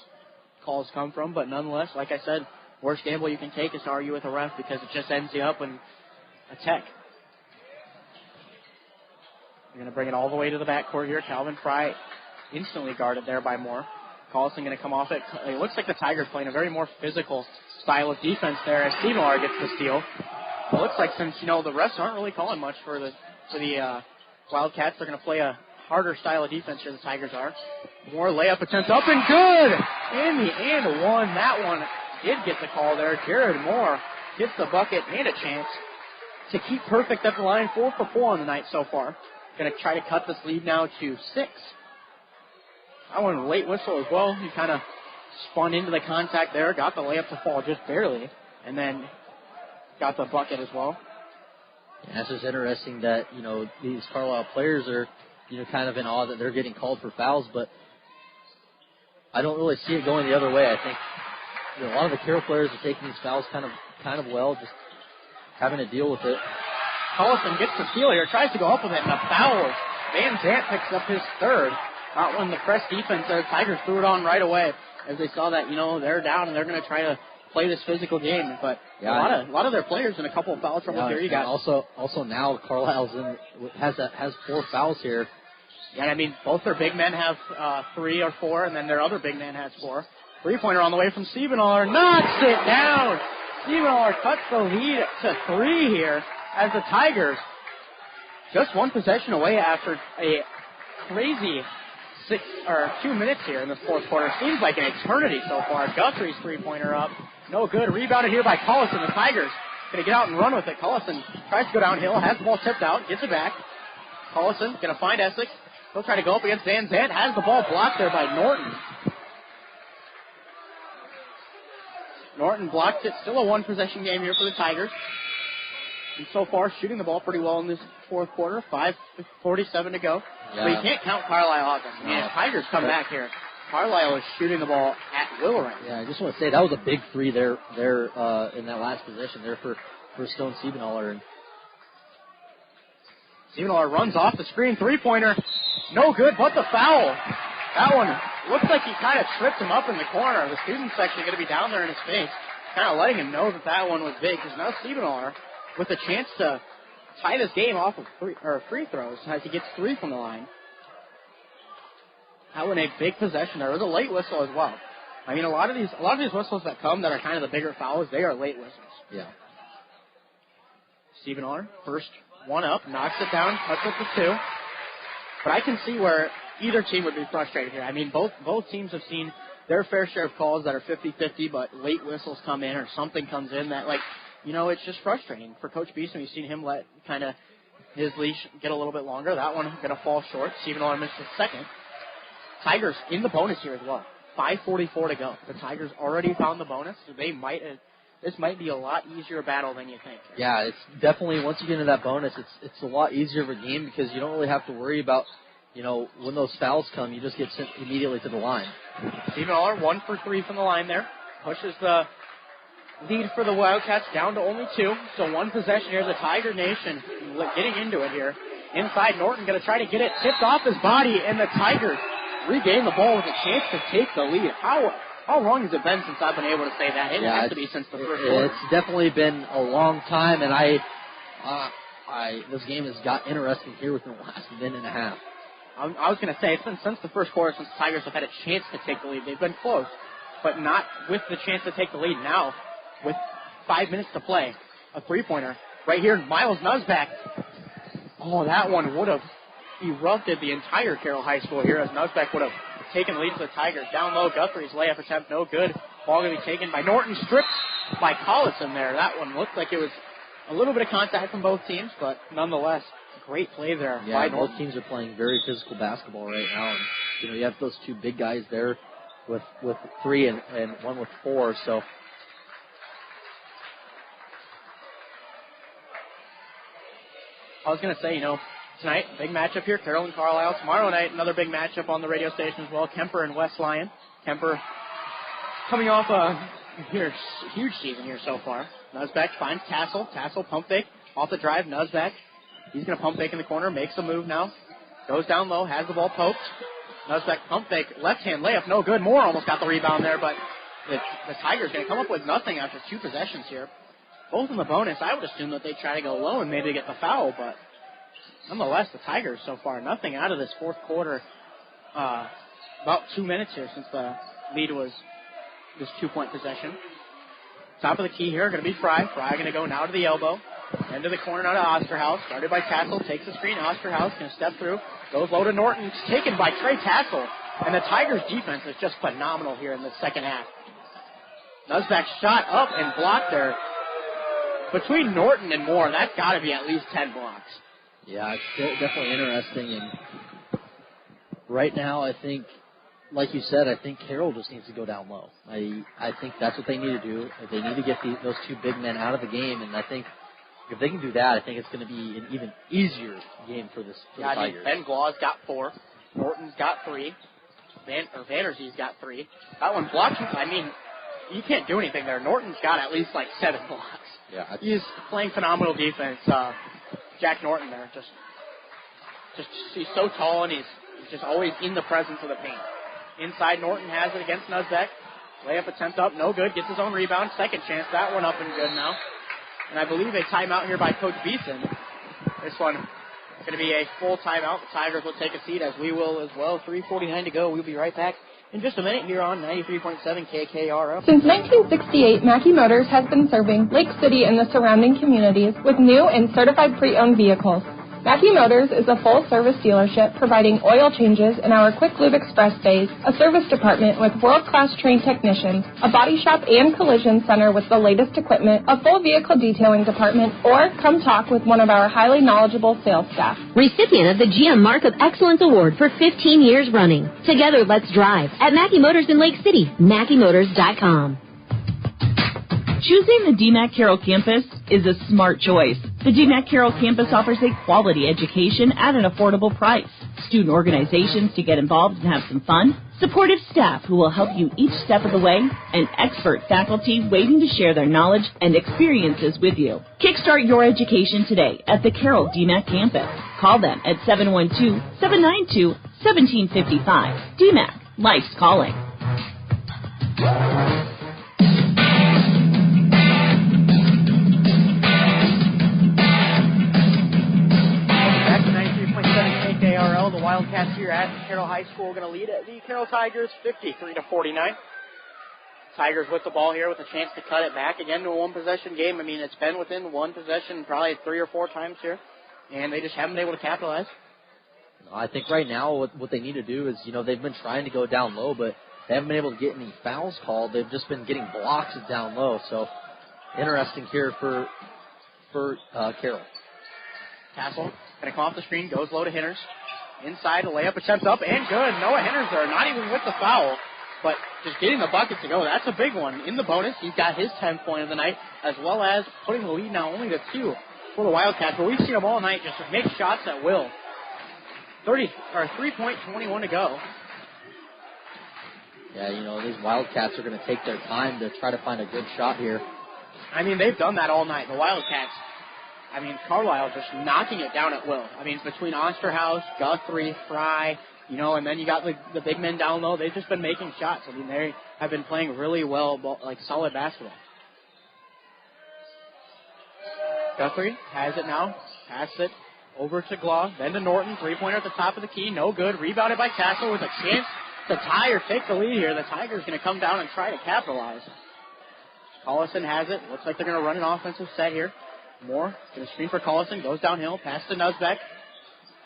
calls come from, but nonetheless, like I said, worst gamble you can take is to argue with a ref because it just ends you up in a tech. We're going to bring it all the way to the backcourt here. Calvin Fry instantly guarded there by Moore. Collison going to come off it. It looks like the Tigers playing a very more physical style of defense there as Seymour gets the steal. It looks like since, you know, the refs aren't really calling much for the Wildcats, they're going to play a harder style of defense here, the Tigers are. Moore layup attempt up and good! In the and one. That one did get the call there. Jared Moore gets the bucket and a chance to keep perfect at the line. 4 for 4 on the night so far. Going to try to cut this lead now to 6. That one late whistle as well. He kind of spun into the contact there, got the layup to fall just barely, and then got the bucket as well. Yeah, it's just interesting that, you know, these Carlisle players are, you know, kind of in awe that they're getting called for fouls, but I don't really see it going the other way. I think, you know, a lot of the Carroll players are taking these fouls kind of well, just having to deal with it. Collison gets the steal here, tries to go up with it, and a foul. Van Zant picks up his third. Not when the press defense there, Tigers threw it on right away as they saw that, you know, they're down and they're going to try to play this physical game. But a lot of their players in a couple of foul troubles here. You got also now Carlisle's has 4 fouls here. Yeah, I mean, both their big men have 3 or 4, and then their other big man has 4. Three-pointer on the way from Stiebenaller. Knocks it down. Stiebenaller cuts the lead to 3 here as the Tigers just one possession away after a crazy 2 minutes here in the fourth quarter. Seems like an eternity so far. Guthrie's three-pointer up. No good. Rebounded here by Cullison. The Tigers going to get out and run with it. Cullison tries to go downhill, has the ball tipped out, gets it back. Cullison going to find Essex. He'll try to go up against Van Zandt. Has the ball blocked there by Norton. Norton blocked it. Still a one-possession game here for the Tigers. And so far, shooting the ball pretty well in this fourth quarter. 5:47 to go. Yeah. But you can't count Carlisle out. I mean, if Tigers come back here, Carlisle is shooting the ball at will right now. Yeah, I just want to say that was a big three there in that last possession there for Stone Stiebenaller. Stiebenaller runs off the screen. Three-pointer. No good, but the foul. That one looks like he kind of tripped him up in the corner. The student section going to be down there in his face, kind of letting him know that one was big, because now Stiebenaller, with a chance to tie this game off of free throws, as he gets 3 from the line. That was a big possession there. It was a late whistle as well. I mean, a lot of these whistles that come that are kind of the bigger fouls, they are late whistles. Yeah. Stiebenaller, first one up, knocks it down, cuts it to 2. But I can see where either team would be frustrated here. I mean, both teams have seen their fair share of calls that are 50-50, but late whistles come in or something comes in that, it's just frustrating. For Coach Beeson, we've seen him let kind of his leash get a little bit longer. That one going to fall short. Stiebenaller missed his second. Tigers in the bonus here as well. 5:44 to go. The Tigers already found the bonus, so this might be a lot easier battle than you think. Yeah, it's definitely, once you get into that bonus, it's a lot easier of a game because you don't really have to worry about, when those fouls come, you just get sent immediately to the line. Stiebenaller, 1 for 3 from the line there. Pushes the lead for the Wildcats down to only 2. So one possession here. The Tiger Nation getting into it here. Inside, Norton going to try to get it tipped off his body, and the Tigers regain the ball with a chance to take the lead. How long has it been since I've been able to say that? It has to be since the first quarter. It's definitely been a long time, and this game has got interesting here within the last minute and a half. I was going to say, it's been since the first quarter since the Tigers have had a chance to take the lead. They've been close, but not with the chance to take the lead. Now, with 5 minutes to play, a three-pointer right here, Miles Nuzback. Oh, that one would have erupted the entire Carroll High School here as Nuzback would have taken the lead to the Tigers. Down low, Guthrie's layup attempt, no good. Ball going to be taken by Norton, stripped by Collison there. That one looked like it was a little bit of contact from both teams, but nonetheless, great play there. Yeah, both teams are playing very physical basketball right now. And, you have those 2 big guys there with 3 and one with 4, so. I was going to say, tonight, big matchup here, Carroll and Carlisle. Tomorrow night, another big matchup on the radio station as well, Kemper and West Lyon. Kemper coming off a huge season here so far. Nuzback finds Tassel. Tassel pump fake off the drive. Nuzback, he's going to pump fake in the corner, makes a move now. Goes down low, has the ball poked. Nuzback pump fake, left-hand layup, no good. Moore almost got the rebound there, but the Tigers going to come up with nothing after 2 possessions here. Both in the bonus, I would assume that they try to go low and maybe get the foul, but nonetheless, the Tigers so far, nothing out of this fourth quarter. About 2 minutes here since the lead was this 2-point possession. Top of the key here, going to be Fry. Fry going to go now to the elbow. Into the corner now to Osterhaus. Started by Tassel, takes the screen. Osterhaus going to step through. Goes low to Norton. It's taken by Trey Tassel. And the Tigers' defense is just phenomenal here in the second half. Nuzback shot up and blocked there. Between Norton and Moore, that's got to be at least 10 blocks. Yeah, it's definitely interesting. And right now, I think, like you said, I think Carroll just needs to go down low. I think that's what they need to do. They need to get those 2 big men out of the game, and I think if they can do that, I think it's going to be an even easier game for the Tigers. Ben Glaw's got 4. Norton's got 3. Vanderzie's got 3. That one blocked. I mean, you can't do anything there. Norton's got at least 7 blocks. Yeah, he's playing phenomenal defense. Jack Norton there, just he's so tall and he's just always in the presence of the paint. Inside, Norton has it against Nuzbeck. Layup attempt up, no good. Gets his own rebound. Second chance, that one up and good now. And I believe a timeout here by Coach Beeson. This one going to be a full timeout. The Tigers will take a seat, as we will as well. 3:49 to go. We'll be right back in just a minute here on 93.7 KKRO. Since 1968, Mackey Motors has been serving Lake City and the surrounding communities with new and certified pre-owned vehicles. Mackey Motors is a full-service dealership providing oil changes in our Quick Lube Express bays, a service department with world-class trained technicians, a body shop and collision center with the latest equipment, a full vehicle detailing department, or come talk with one of our highly knowledgeable sales staff. Recipient of the GM Mark of Excellence Award for 15 years running. Together, let's drive at Mackey Motors in Lake City, MackeyMotors.com. Choosing the DMAC Carroll campus is a smart choice. The DMAC Carroll campus offers a quality education at an affordable price, student organizations to get involved and have some fun, supportive staff who will help you each step of the way, and expert faculty waiting to share their knowledge and experiences with you. Kickstart your education today at the Carroll DMAC campus. Call them at 712-792-1755. DMAC, life's calling. KKRL, the Wildcats here at Carroll High School going to lead the Carroll Tigers 53-49. Tigers with the ball here with a chance to cut it back again to a one-possession game. I mean, it's been within one possession probably 3 or 4 times here, and they just haven't been able to capitalize. I think right now what they need to do is, they've been trying to go down low, but they haven't been able to get any fouls called. They've just been getting blocks down low. So interesting here for Carroll. Tassel going to come off the screen, goes low to Henners. Inside, a layup attempt up and good. Noah Henners there, not even with the foul, but just getting the bucket to go. That's a big one. In the bonus, he's got his 10th point of the night, as well as putting the lead now only to 2 for the Wildcats. But we've seen them all night just make shots at will. 3.21 to go. Yeah, these Wildcats are going to take their time to try to find a good shot here. I mean, they've done that all night. The Wildcats, Carlisle just knocking it down at will. Between Osterhaus, Guthrie, Fry, and then you got the big men down low. They've just been making shots. They have been playing really well, solid basketball. Guthrie has it now. Pass it over to Glaw, then to Norton. Three-pointer at the top of the key. No good. Rebounded by Tassel with a chance to tie or take the lead here. The Tigers going to come down and try to capitalize. Collison has it. Looks like they're going to run an offensive set here. Moore going to screen for Collison. Goes downhill. Pass to Nuzbeck.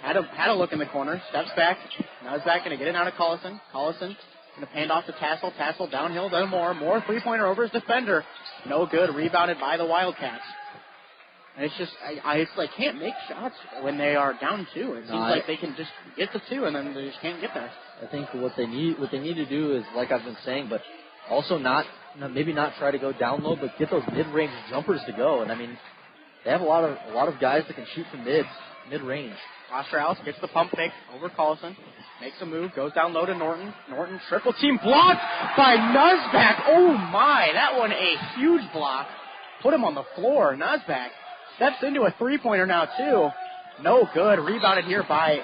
Had a look in the corner. Steps back. Nuzbeck going to get it out of Collison. Collison going to hand off to Tassel. Tassel downhill. Then Moore. Moore three-pointer over his defender. No good. Rebounded by the Wildcats. And it's just, I can't make shots when they are down 2. It seems like they can just get the 2 and then they just can't get there. I think what they need to do is, like I've been saying, but also maybe not try to go down low, but get those mid-range jumpers to go. And they have a lot of guys that can shoot from mid-range. Osterhaus gets the pump fake over Collison. Makes a move, goes down low to Norton. Norton triple team blocked by Nuzback. Oh my, that one a huge block. Put him on the floor. Nuzback steps into a three-pointer now, too. No good. Rebounded here by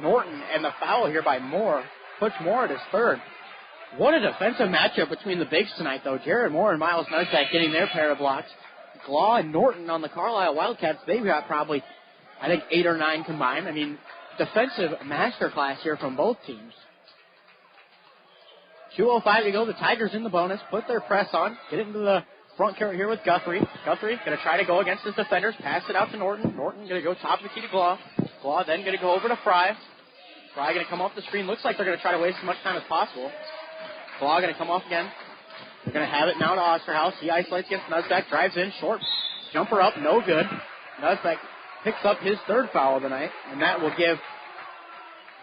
Norton, and the foul here by Moore. Puts Moore at his 3rd. What a defensive matchup between the bigs tonight, though. Jared Moore and Miles Nuzback getting their pair of blocks. Glaw and Norton on the Carlisle Wildcats, they've got probably, 8 or 9 combined. Defensive masterclass here from both teams. 2:05 to go. The Tigers in the bonus. Put their press on. Get it into the front court here with Guthrie. Guthrie going to try to go against his defenders. Pass it out to Norton. Norton going to go top of the key to Glaw. Glaw then going to go over to Fry. Fry going to come off the screen. Looks like they're going to try to waste as much time as possible. Glaw going to come off again. They're going to have it now to Osterhaus. He isolates against Nuzbeck. Drives in. Short jumper up. No good. Nuzbeck picks up his 3rd foul of the night. And that will give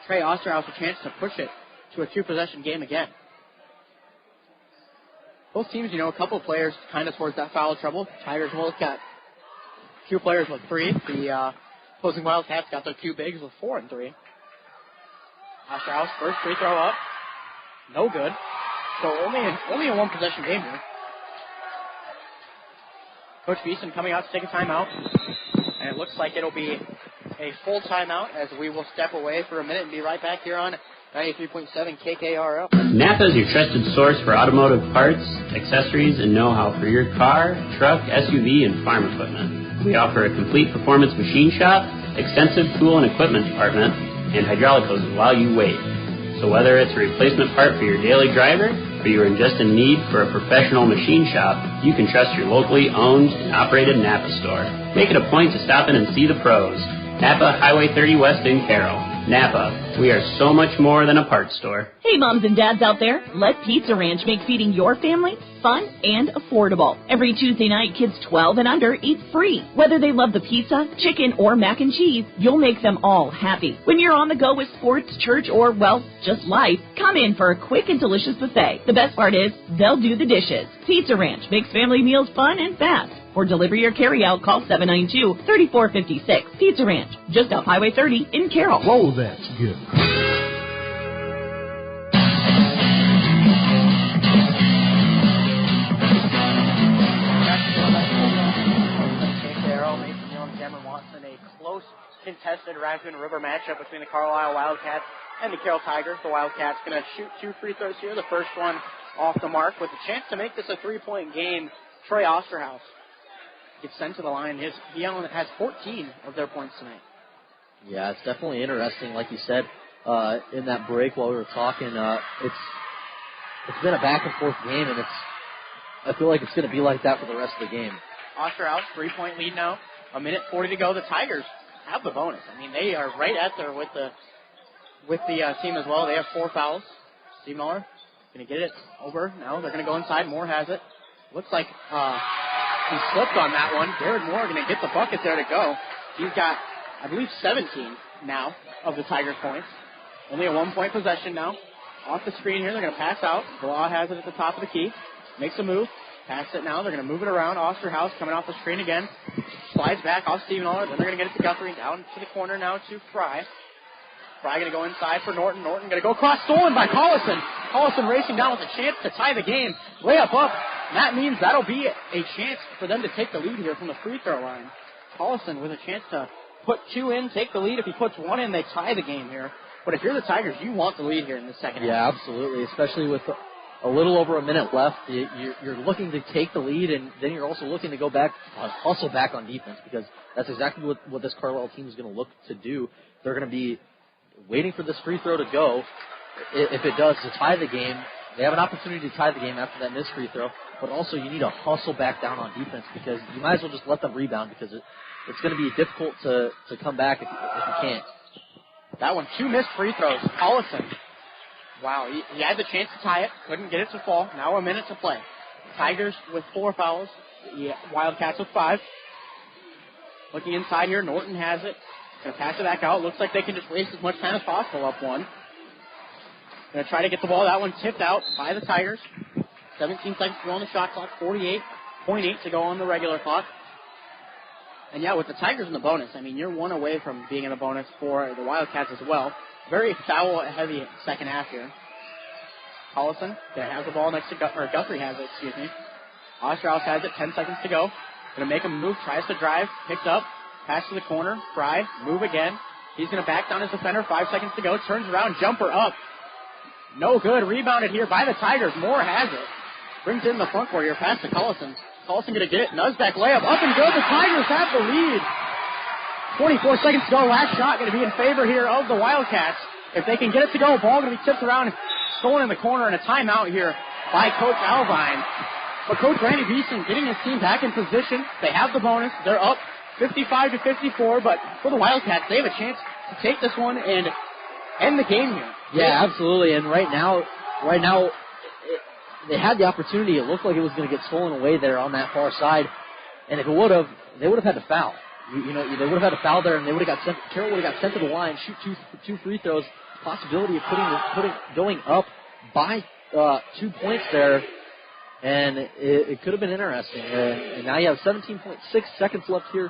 Trey Osterhaus a chance to push it to a 2-possession game again. Both teams, a couple of players kind of towards that foul trouble. Tigers will have got 2 players with 3. The opposing Wildcats got their 2 bigs with 4 and 3. Osterhaus, first free throw up. No good. So only a 1-possession game here. Coach Beeson coming out to take a timeout. And it looks like it'll be a full timeout as we will step away for a minute and be right back here on 93.7 KKRL. Napa is your trusted source for automotive parts, accessories, and know-how for your car, truck, SUV, and farm equipment. We offer a complete performance machine shop, extensive tool and equipment department, and hydraulic hoses while you wait. So whether it's a replacement part for your daily driver, or you are just in need for a professional machine shop, you can trust your locally owned and operated Napa store. Make it a point to stop in and see the pros. Napa, Highway 30 West in Carroll. Napa, we are so much more than a parts store. Hey, moms and dads out there, let Pizza Ranch make feeding your family fun and affordable. Every Tuesday night, kids 12 and under eat free. Whether they love the pizza, chicken, or mac and cheese, you'll make them all happy. When you're on the go with sports, church, or, well, just life, come in for a quick and delicious buffet. The best part is, they'll do the dishes. Pizza Ranch makes family meals fun and fast. For delivery or carry-out, call 792-3456. Pizza Ranch, just off Highway 30 in Carroll. Whoa, that's good. Contested Raccoon River matchup between the Carlisle Wildcats and the Carroll Tigers. The Wildcats going to shoot 2 free throws here. The first one off the mark with a chance to make this a 3-point game. Trey Osterhaus gets sent to the line. He has 14 of their points tonight. Yeah, it's definitely interesting, like you said, in that break while we were talking. It's been a back and forth game, and I feel like it's going to be like that for the rest of the game. Osterhaus 3-point lead now. 1:40 to go. The Tigers have the bonus. I mean, they are right at there with the team as well. They have 4 fouls. Steve Miller going to get it over. Now they're going to go inside. Moore has it. Looks like he slipped on that one. Jared Moore going to get the bucket there to go. He's got, I believe, 17 now of the Tigers' points. Only a 1-point possession now. Off the screen here, they're going to pass out. Blah has it at the top of the key. Makes a move. Pass it now. They're going to move it around. Osterhaus coming off the screen again. Slides back off Stephen Aller. Then they're going to get it to Guthrie. Down to the corner now to Fry. Fry going to go inside for Norton. Norton going to go across. Stolen by Collison. Collison racing down with a chance to tie the game. Layup up. And that means that'll be a chance for them to take the lead here from the free throw line. Collison with a chance to put 2 in, take the lead. If he puts 1 in, they tie the game here. But if you're the Tigers, you want the lead here in the second half. Yeah, absolutely, especially with a little over a minute left. You're looking to take the lead, and then you're also looking to go back, hustle back on defense, because that's exactly what this Carlisle team is going to look to do. They're going to be waiting for this free throw to go. If it does, to tie the game, they have an opportunity to tie the game after that missed free throw, but also you need to hustle back down on defense, because you might as well just let them rebound, because it's going to be difficult to come back if you can't. That one, 2 missed free throws. Collison. Wow, he had the chance to tie it, couldn't get it to fall. Now a minute to play. Tigers with 4 fouls. Wildcats with 5. Looking inside here, Norton has it. Going to pass it back out. Looks like they can just waste as much time as possible up 1. Going to try to get the ball. That one tipped out by the Tigers. 17 seconds to go on the shot clock. 48.8 to go on the regular clock. And yeah, with the Tigers in the bonus, I mean, you're 1 away from being in the bonus for the Wildcats as well. Very foul-heavy second half here. Collison has the ball next to Guthrie has it, excuse me. Osterhaus has it, 10 seconds to go. Going to make a move, tries to drive, picked up, pass to the corner, Fry, move again. He's going to back down his defender, 5 seconds to go, turns around, jumper up. No good, rebounded here by the Tigers. Moore has it. Brings it in the front court here, pass to Collison. Collison going to get it, Nuzbeck layup, up and good, the Tigers have the lead. 24 seconds to go. Last shot going to be in favor here of the Wildcats. If they can get it to go, ball going to be tipped around, stolen in the corner, and a timeout here by Coach Alvine. But Coach Randy Beeson getting his team back in position. They have the bonus. They're up 55-54, but for the Wildcats, they have a chance to take this one and end the game here. Yeah, absolutely. And right now, they had the opportunity. It looked like it was going to get stolen away there on that far side. And if it would have, they would have had to foul. They would have had a foul there, and they would have got sent. Carroll would have got sent to the line, shoot two free throws. Possibility of going up by 2 points there, and it could have been interesting. And now you have 17.6 seconds left here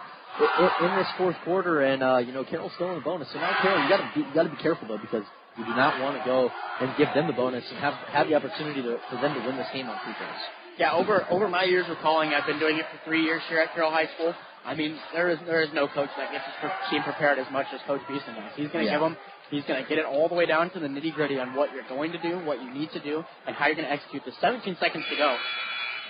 in this fourth quarter, and Carroll's still in the bonus. So now Carroll, you got to be careful though, because you do not want to go and give them the bonus and have the opportunity for them to win this game on free throws. Yeah, over my years of calling, I've been doing it for 3 years here at Carroll High School. I mean, there is no coach that gets his team prepared as much as Coach Beeson does. He's going to give them, he's going to get it all the way down to the nitty-gritty on what you're going to do, what you need to do, and how you're going to execute. The 17 seconds to go.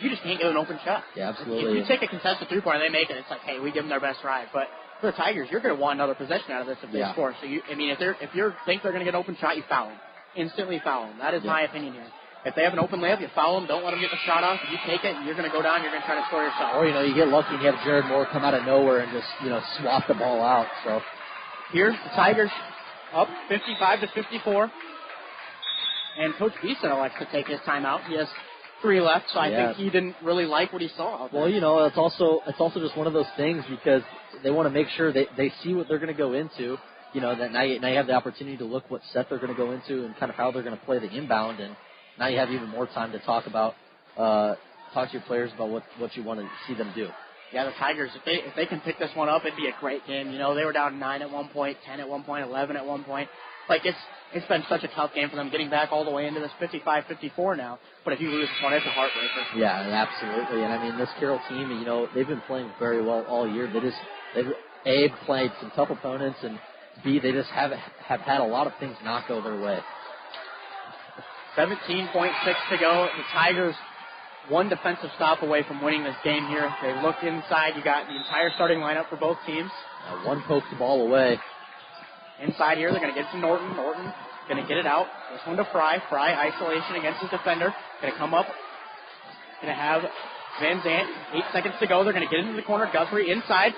you just can't get an open shot. Yeah, absolutely. If you take a contested three-pointer and they make it, it's like, hey, we give them their best drive. But for the Tigers, you're going to want another possession out of this if they score. So, if you think they're going to get an open shot, you foul them. Instantly foul them. That is my opinion here. If they have an open layup, you foul them. Don't let them get the shot off. If you take it, you're going to go down. You're going to try to score yourself. Or, you get lucky and you have Jared Moore come out of nowhere and just, swap the ball out. So here, the Tigers up 55-54. And Coach Beeson elects to take his timeout. He has 3 left, so I think he didn't really like what he saw out there. Well, it's also just one of those things because they want to make sure they see what they're going to go into. That now you have the opportunity to look what set they're going to go into and kind of how they're going to play the inbound, and now you have even more time to talk to your players about what you want to see them do. Yeah, the Tigers, if they can pick this one up, it'd be a great game. They were down 9 at one point, 10 at one point, 11 at one point. Like, it's been such a tough game for them getting back all the way into this 55-54 now. But if you lose this one, it's a heartbreaker. Yeah, absolutely. And this Carroll team, they've been playing very well all year. They've played some tough opponents, and B, they just have had a lot of things not go their way. 17.6 to go. The Tigers, one defensive stop away from winning this game here. They look inside. You got the entire starting lineup for both teams. One pokes the ball away. Inside here, they're going to get it to Norton. Norton going to get it out. This one to Fry. Fry, isolation against his defender. Going to come up. Going to have Van Zandt. 8 seconds to go. They're going to get into the corner. Guthrie inside.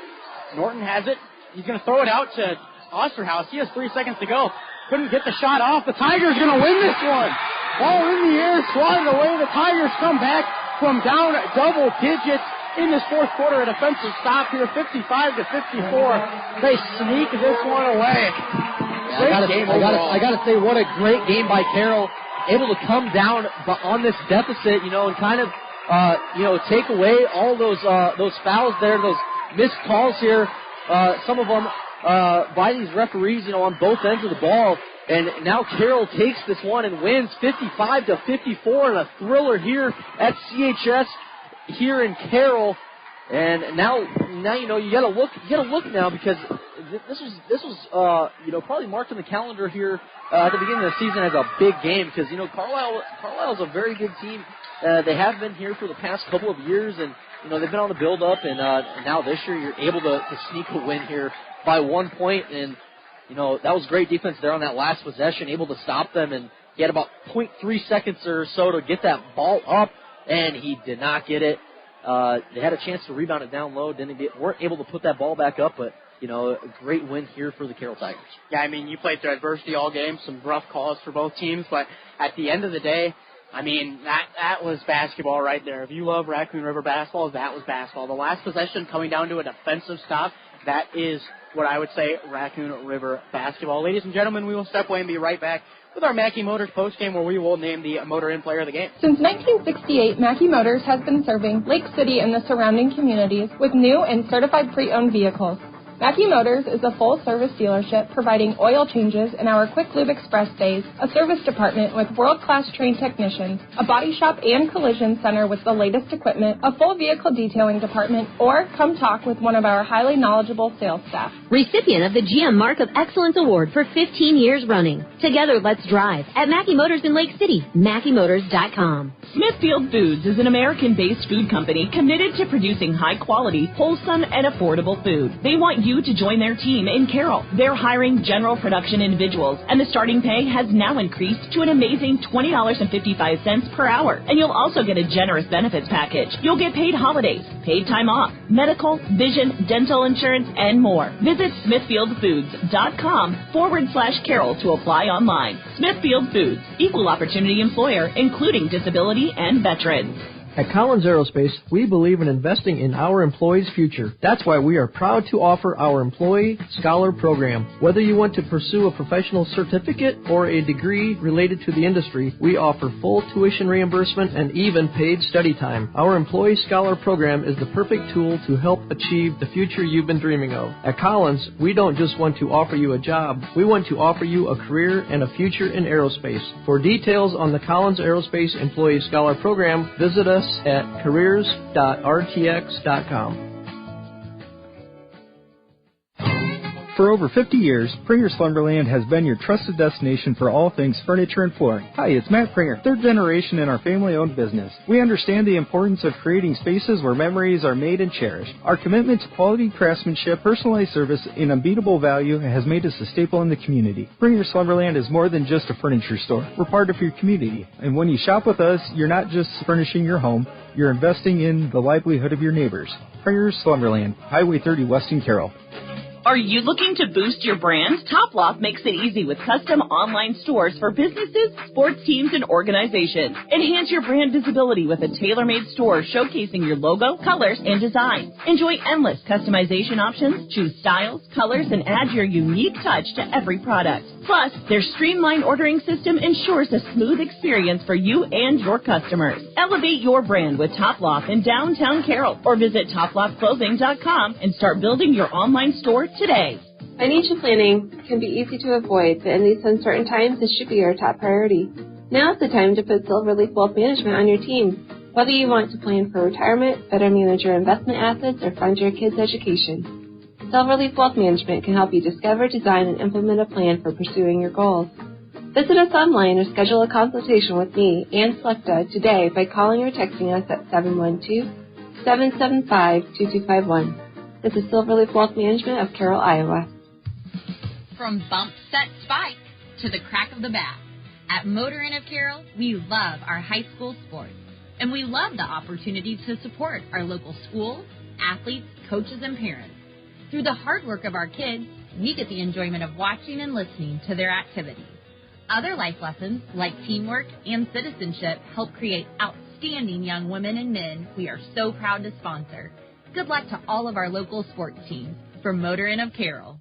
Norton has it. He's going to throw it out to Osterhaus. He has 3 seconds to go. Couldn't get the shot off. The Tigers going to win this one. Ball in the air, swatted away. The Tigers come back from down double digits in this fourth quarter. A defensive stop here, 55-54. They sneak this one away. I gotta say, what a great game by Carroll. Able to come down on this deficit, and kind of, take away all those fouls there, those missed calls here. Some of them by these referees, on both ends of the ball. And now Carroll takes this one and wins 55-54 in a thriller here at CHS here in Carroll. And now you gotta look now because this was probably marked on the calendar here at the beginning of the season as a big game because Carlisle's a very good team. They have been here for the past couple of years and they've been on the build up and now this year you're able to sneak a win here by 1 point and that was great defense there on that last possession, able to stop them, and he had about 0.3 seconds or so to get that ball up, and he did not get it. They had a chance to rebound it down low, weren't able to put that ball back up, but, a great win here for the Carroll Tigers. Yeah, you played through adversity all game, some rough calls for both teams, but at the end of the day, that was basketball right there. If you love Raccoon River basketball, that was basketball. The last possession coming down to a defensive stop, that is what I would say Raccoon River basketball. Ladies and gentlemen, we will step away and be right back with our Mackey Motors postgame where we will name the Motor Inn Player of the Game. Since 1968, Mackey Motors has been serving Lake City and the surrounding communities with new and certified pre-owned vehicles. Mackey Motors is a full-service dealership providing oil changes in our Quick Lube Express days, a service department with world-class trained technicians, a body shop and collision center with the latest equipment, a full vehicle detailing department, or come talk with one of our highly knowledgeable sales staff. Recipient of the GM Mark of Excellence Award for 15 years running. Together, let's drive at Mackey Motors in Lake City, MackeyMotors.com. Smithfield Foods is an American-based food company committed to producing high-quality, wholesome, and affordable food. They want you to join their team in Carroll. They're hiring general production individuals, and the starting pay has now increased to an amazing $20.55 per hour. And you'll also get a generous benefits package. You'll get paid holidays, paid time off, medical, vision, dental insurance, and more. Visit SmithfieldFoods.com/Carroll to apply online. Smithfield Foods, equal opportunity employer, including disability and veterans. At Collins Aerospace, we believe in investing in our employees' future. That's why we are proud to offer our Employee Scholar Program. Whether you want to pursue a professional certificate or a degree related to the industry, we offer full tuition reimbursement and even paid study time. Our Employee Scholar Program is the perfect tool to help achieve the future you've been dreaming of. At Collins, we don't just want to offer you a job. We want to offer you a career and a future in aerospace. For details on the Collins Aerospace Employee Scholar Program, visit us at careers.rtx.com. For over 50 years, Pringer's Lumberland has been your trusted destination for all things furniture and flooring. Hi, it's Matt Pringer, third generation in our family-owned business. We understand the importance of creating spaces where memories are made and cherished. Our commitment to quality craftsmanship, personalized service, and unbeatable value has made us a staple in the community. Pringer's Lumberland is more than just a furniture store. We're part of your community. And when you shop with us, you're not just furnishing your home, you're investing in the livelihood of your neighbors. Pringer's Lumberland, Highway 30 West in Carroll. Are you looking to boost your brand? TopLoft makes it easy with custom online stores for businesses, sports teams, and organizations. Enhance your brand visibility with a tailor-made store showcasing your logo, colors, and designs. Enjoy endless customization options, choose styles, colors, and add your unique touch to every product. Plus, their streamlined ordering system ensures a smooth experience for you and your customers. Elevate your brand with TopLoft in downtown Carroll or visit toploftclothing.com and start building your online store today. Financial planning can be easy to avoid, but in these uncertain times, it should be your top priority. Now is the time to put Silverleaf Wealth Management on your team. Whether you want to plan for retirement, better manage your investment assets, or fund your kids' education, Silverleaf Wealth Management can help you discover, design, and implement a plan for pursuing your goals. Visit us online or schedule a consultation with me, Ann Slechta, today by calling or texting us at 712-775-2251. This is Silverleaf Wealth Management of Carroll, Iowa. From bump, set, spike to the crack of the bat. At Motor Inn of Carroll, we love our high school sports. And we love the opportunity to support our local schools, athletes, coaches, and parents. Through the hard work of our kids, we get the enjoyment of watching and listening to their activities. Other life lessons, like teamwork and citizenship, help create outstanding young women and men we are so proud to sponsor. Good luck to all of our local sports teams. From Motor Inn of Carroll.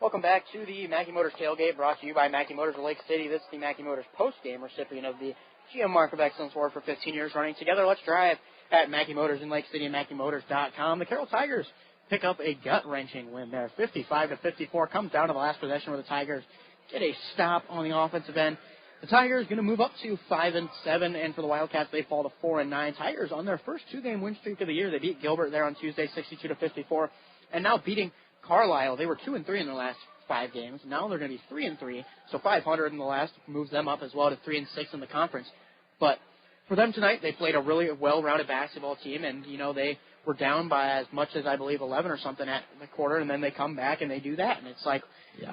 Welcome back to the Mackey Motors Tailgate, brought to you by Mackey Motors of Lake City. This is the Mackey Motors post-game recipient of the GM Mark of Excellence Award for 15 years running. Together, let's drive at Mackey Motors in Lake City and MackeyMotors.com. The Carroll Tigers pick up a gut-wrenching win there, 55-54. Comes down to the last possession where the Tigers get a stop on the offensive end. The Tigers going to move up to 5-7, and for the Wildcats, they fall to 4-9. Tigers on their first two-game win streak of the year. They beat Gilbert there on Tuesday, 62-54, and now beating Carlisle. They were 2-3 in their last 5 games. Now they're going to be 3-3, so 500 in the last moves them up as well to 3-6 in the conference. But for them tonight, they played a really well-rounded basketball team, and they were down by as much as I believe 11 or something at the quarter, and then they come back and they do that, and it's like,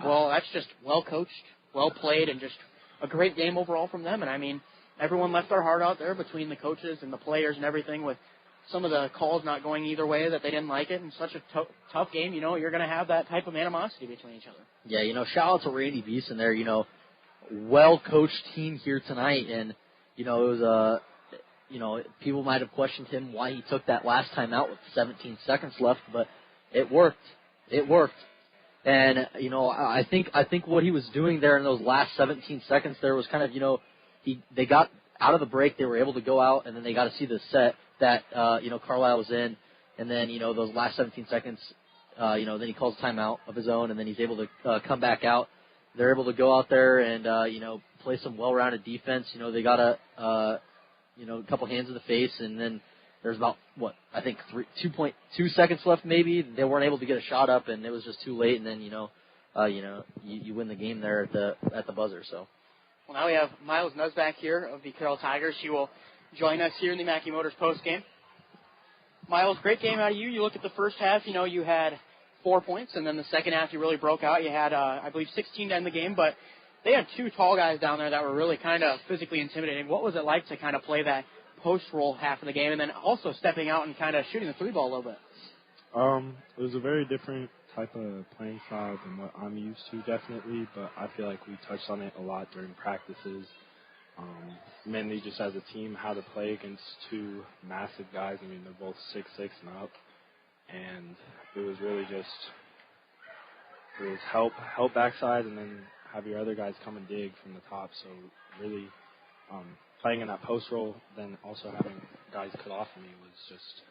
well, that's just well coached, well played, and just a great game overall from them. And I mean, everyone left their heart out there between the coaches and the players and everything, with some of the calls not going either way, that they didn't like it. And such a tough game, you're going to have that type of animosity between each other. Yeah, shout out to Randy Beeson there. Well coached team here tonight, and it was people might have questioned him why he took that last time out with 17 seconds left, but it worked. It worked. And, I think what he was doing there in those last 17 seconds there was kind of, they got out of the break, they were able to go out, and then they got to see the set that, Carlisle was in, and then, those last 17 seconds, then he calls a timeout of his own, and then he's able to come back out. They're able to go out there and, play some well-rounded defense. They got a couple hands in the face, and then there's about, 2.2 seconds left maybe. They weren't able to get a shot up, and it was just too late, and then, you win the game there at the buzzer. So. Well, now we have Miles Nuzback here of the Carroll Tigers. He will join us here in the Mackey Motors postgame. Miles, great game out of you. You look at the first half, you had 4 points, and then the second half you really broke out. You had, I believe, 16 to end the game, but they had 2 tall guys down there that were really kind of physically intimidating. What was it like to kind of play that post-roll half of the game, and then also stepping out and kind of shooting the 3-ball a little bit? It was a very different type of playing style than what I'm used to, definitely, but I feel like we touched on it a lot during practices, mainly just as a team, how to play against 2 massive guys. I mean, they're both 6'6" and up, and it was really just help backside and then have your other guys come and dig from the top. So really playing in that post roll, then also having guys cut off of me was just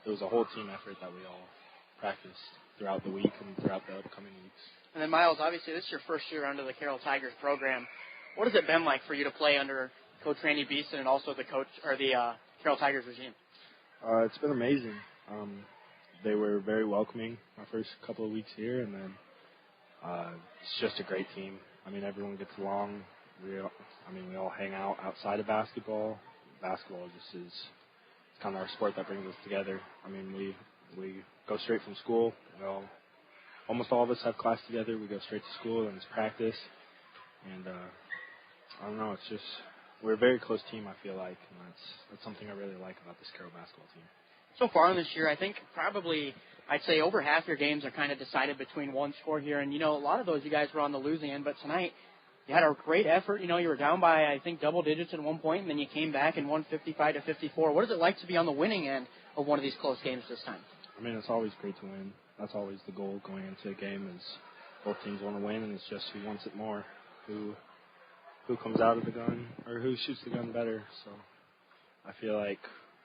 it was a whole team effort that we all practiced throughout the week and throughout the upcoming weeks. And then Miles, obviously this is your first year under the Carroll Tigers program. What has it been like for you to play under Coach Randy Beeson and also the Carroll Tigers regime? It's been amazing. They were very welcoming my first couple of weeks here, and then it's just a great team. I mean, everyone gets along. We all hang out outside of basketball. Basketball just is kind of our sport that brings us together. I mean, we go straight from school. Well, almost all of us have class together. We go straight to school, and it's practice. And I don't know, it's just we're a very close team, I feel like, and that's something I really like about this Carroll basketball team. So far in this year, I think probably I'd say over half your games are kind of decided between one score here. And, a lot of those you guys were on the losing end. But tonight you had a great effort. You were down by, I think, double digits at one point, and then you came back and won 55-54. What is it like to be on the winning end of one of these close games this time? I mean, it's always great to win. That's always the goal going into a game is both teams want to win, and it's just who wants it more, who comes out of the gun, or who shoots the gun better. So I feel like,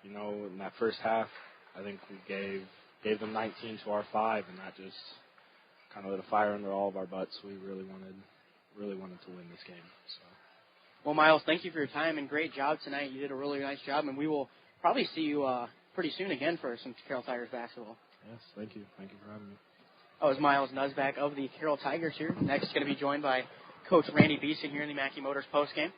in that first half, I think we gave them 19 to our 5, and that just kind of lit a fire under all of our butts. We really wanted to win this game. So. Well, Miles, thank you for your time, and great job tonight. You did a really nice job, and we will probably see you pretty soon again for some Carroll Tigers basketball. Yes, thank you. Thank you for having me. That was Miles Nuzback of the Carroll Tigers here. Next, going to be joined by Coach Randy Beeson here in the Mackey Motors postgame.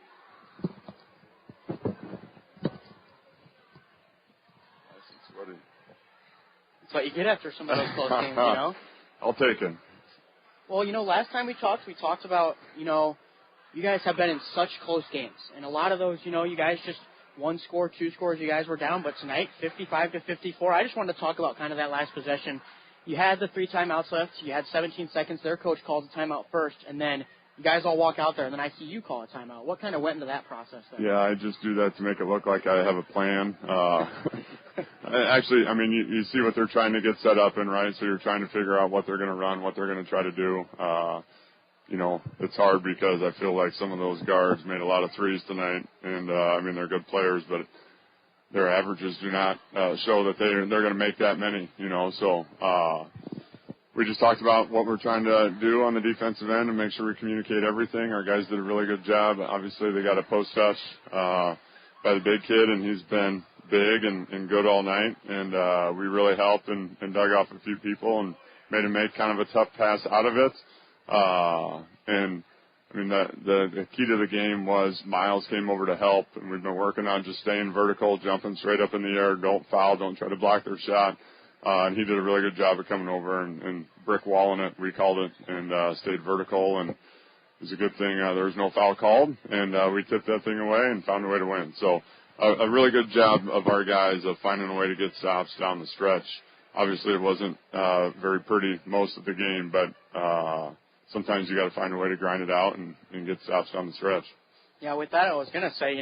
That's what you get after some of those close games, I'll take it. Well, last time we talked about, you guys have been in such close games. And a lot of those, you guys just one score, two scores, you guys were down. But tonight, 55-54. I just wanted to talk about kind of that last possession. You had the 3 timeouts left. You had 17 seconds. Their coach called the timeout first. And then you guys all walk out there, and then I see you call a timeout. What kind of went into that process there? Yeah, I just do that to make it look like I have a plan. Actually, I mean, you see what they're trying to get set up in, right? So you're trying to figure out what they're going to run, what they're going to try to do. It's hard because I feel like some of those guards made a lot of threes tonight, and, they're good players, but their averages do not show that they're going to make that many, So we just talked about what we're trying to do on the defensive end and make sure we communicate everything. Our guys did a really good job. Obviously, they got a post touch by the big kid, and he's been big and good all night. And we really helped and dug off a few people and made him make kind of a tough pass out of it. The key to the game was Miles came over to help, and we've been working on just staying vertical, jumping straight up in the air, don't foul, don't try to block their shot. And he did a really good job of coming over and brick walling it, we called it, and stayed vertical. And it was a good thing there was no foul called, and we tipped that thing away and found a way to win. So a really good job of our guys of finding a way to get stops down the stretch. Obviously, it wasn't very pretty most of the game, but sometimes you got to find a way to grind it out and get stops down the stretch. Yeah, with that, I was going to say,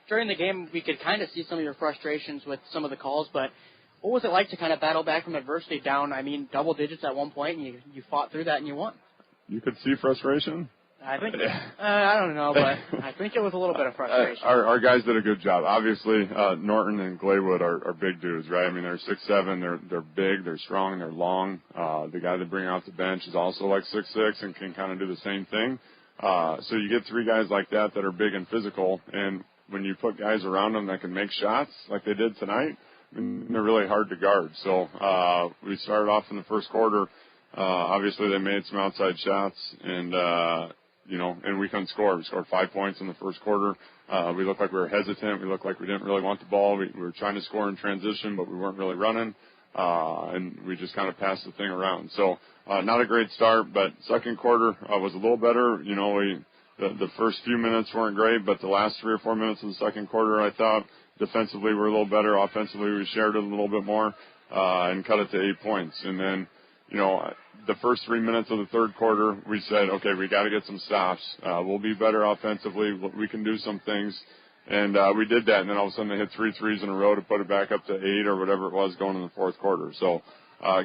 during the game, we could kind of see some of your frustrations with some of the calls, but what was it like to kind of battle back from adversity down, double digits at one point, and you fought through that and you won? You could see frustration? I think, I don't know, but I think it was a little bit of frustration. Our guys did a good job. Obviously, Norton and Glaywood are big dudes, right? They're 6'7", they're big, they're strong, they're long. The guy they bring off the bench is also like 6'6" and can kind of do the same thing. So you get 3 guys like that are big and physical, and when you put guys around them that can make shots like they did tonight, they're really hard to guard. So we started off in the first quarter. Obviously, they made some outside shots, and we couldn't score. We scored 5 points in the first quarter. We looked like we were hesitant. We looked like we didn't really want the ball. We were trying to score in transition, but we weren't really running, and we just kind of passed the thing around. So not a great start, but second quarter was a little better. The first few minutes weren't great, but the last 3 or 4 minutes of the second quarter, I thought, defensively, we're a little better. Offensively, we shared it a little bit more and cut it to 8 points. And then, the first 3 minutes of the third quarter, we said, okay, we got to get some stops. We'll be better offensively. We can do some things. And we did that. And then all of a sudden, they hit 3 threes in a row to put it back up to 8 or whatever it was going in the fourth quarter. So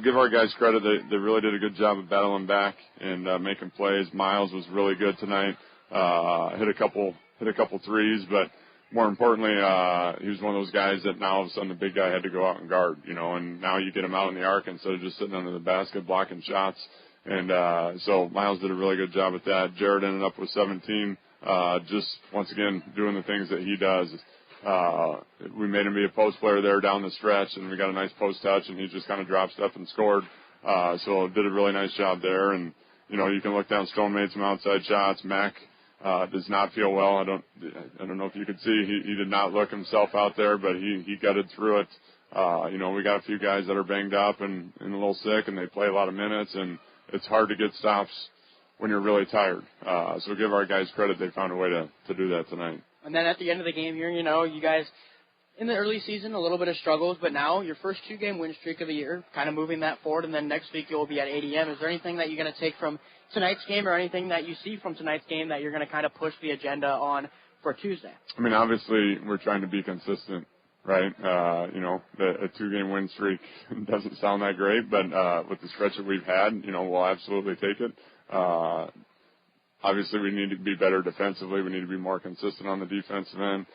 give our guys credit. They really did a good job of battling back and making plays. Miles was really good tonight. Hit a couple threes, but more importantly, he was one of those guys that now all of a sudden the big guy had to go out and guard, and now you get him out in the arc instead of just sitting under the basket blocking shots. And so Miles did a really good job at that. Jared ended up with 17 just once again doing the things that he does. We made him be a post player there down the stretch, and we got a nice post touch, and he just kind of dropped stuff and scored. So did a really nice job there. And, you can look down. Stone made some outside shots. Mac does not feel well. I don't know if you could see. He did not look himself out there, but he gutted through it. We got a few guys that are banged up and a little sick, and they play a lot of minutes, and it's hard to get stops when you're really tired. So give our guys credit. They found a way to do that tonight. And then at the end of the game here, you guys, in the early season, a little bit of struggles, but now your first 2-game win streak of the year, kind of moving that forward, and then next week you'll be at ADM. Is there anything that you're going to take from tonight's game or anything that you see from tonight's game that you're going to kind of push the agenda on for Tuesday? I mean, obviously, we're trying to be consistent, right? A 2-game win streak doesn't sound that great, but with the stretch that we've had, we'll absolutely take it. Obviously, we need to be better defensively. We need to be more consistent on the defensive end.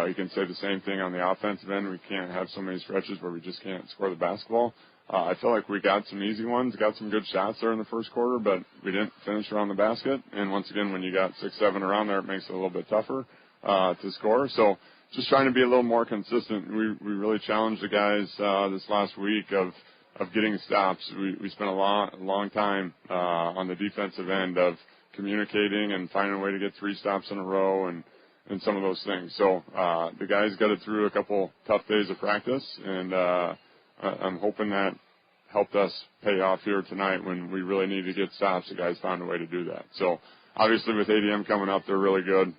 You can say the same thing on the offensive end. We can't have so many stretches where we just can't score the basketball. I feel like we got some easy ones, got some good shots there in the first quarter, but we didn't finish around the basket. And once again, when you got 6-7 around there, it makes it a little bit tougher to score. So just trying to be a little more consistent. We really challenged the guys this last week of getting stops. We spent a long time on the defensive end of communicating and finding a way to get 3 stops in a row and some of those things. So the guys got it through a couple tough days of practice, and I'm hoping that helped us pay off here tonight when we really needed to get stops. The guys found a way to do that. So obviously with ADM coming up, they're really good.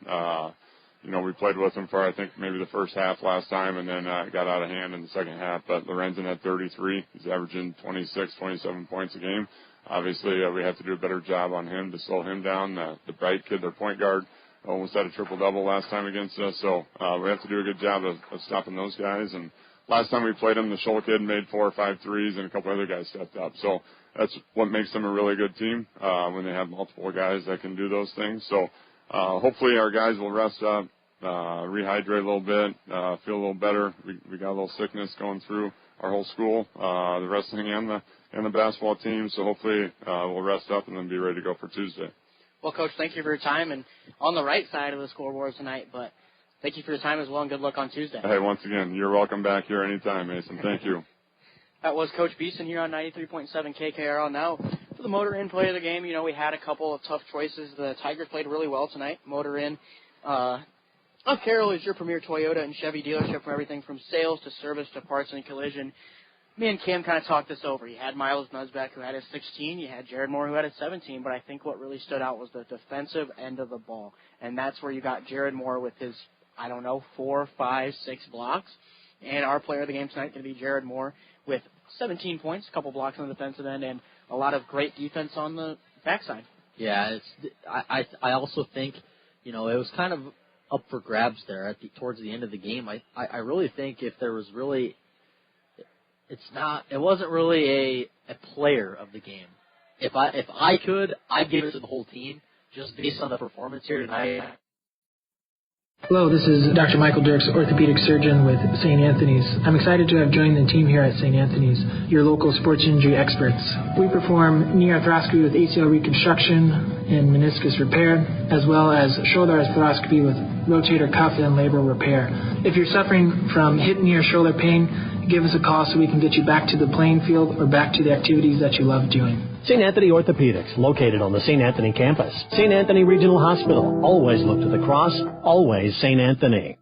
We played with them for, I think, maybe the first half last time, and then got out of hand in the second half. But Lorenzen at 33. He's averaging 26, 27 points a game. Obviously, we have to do a better job on him to slow him down. The bright kid, their point guard, almost had a triple-double last time against us. So we have to do a good job of stopping those guys. And last time we played them, the Scholl kid made 4 or 5 threes, and a couple other guys stepped up. So that's what makes them a really good team when they have multiple guys that can do those things. So hopefully our guys will rest up, rehydrate a little bit, feel a little better. We got a little sickness going through our whole school, the wrestling and the basketball team. So hopefully we'll rest up and then be ready to go for Tuesday. Well, Coach, thank you for your time, and on the right side of the scoreboard tonight, but thank you for your time as well, and good luck on Tuesday. Hey, once again, you're welcome back here anytime, Mason. Thank you. That was Coach Beeson here on 93.7 KKRL. Now, for the Motor Inn play of the game, we had a couple of tough choices. The Tigers played really well tonight. Motor Inn of Carroll is your premier Toyota and Chevy dealership for everything from sales to service to parts and collision. Me and Kim kind of talked this over. You had Miles Nuzbeck, who had his 16. You had Jared Moore, who had his 17. But I think what really stood out was the defensive end of the ball. And that's where you got Jared Moore with his, 4, 5, 6 blocks. And our player of the game tonight is going to be Jared Moore with 17 points, a couple blocks on the defensive end, and a lot of great defense on the backside. Yeah, I also think, it was kind of up for grabs there towards the end of the game. I really think if there was really... It wasn't really a player of the game. If I could, I'd give it to the whole team just based on the performance here tonight. Hello, this is Dr. Michael Dirks, orthopedic surgeon with St. Anthony's. I'm excited to have joined the team here at St. Anthony's, your local sports injury experts. We perform knee arthroscopy with ACL reconstruction and meniscus repair, as well as shoulder arthroscopy with rotator cuff and labral repair. If you're suffering from hip, knee, or shoulder pain, give us a call so we can get you back to the playing field or back to the activities that you love doing. St. Anthony Orthopedics, located on the St. Anthony campus. St. Anthony Regional Hospital. Always look to the cross, always St. Anthony.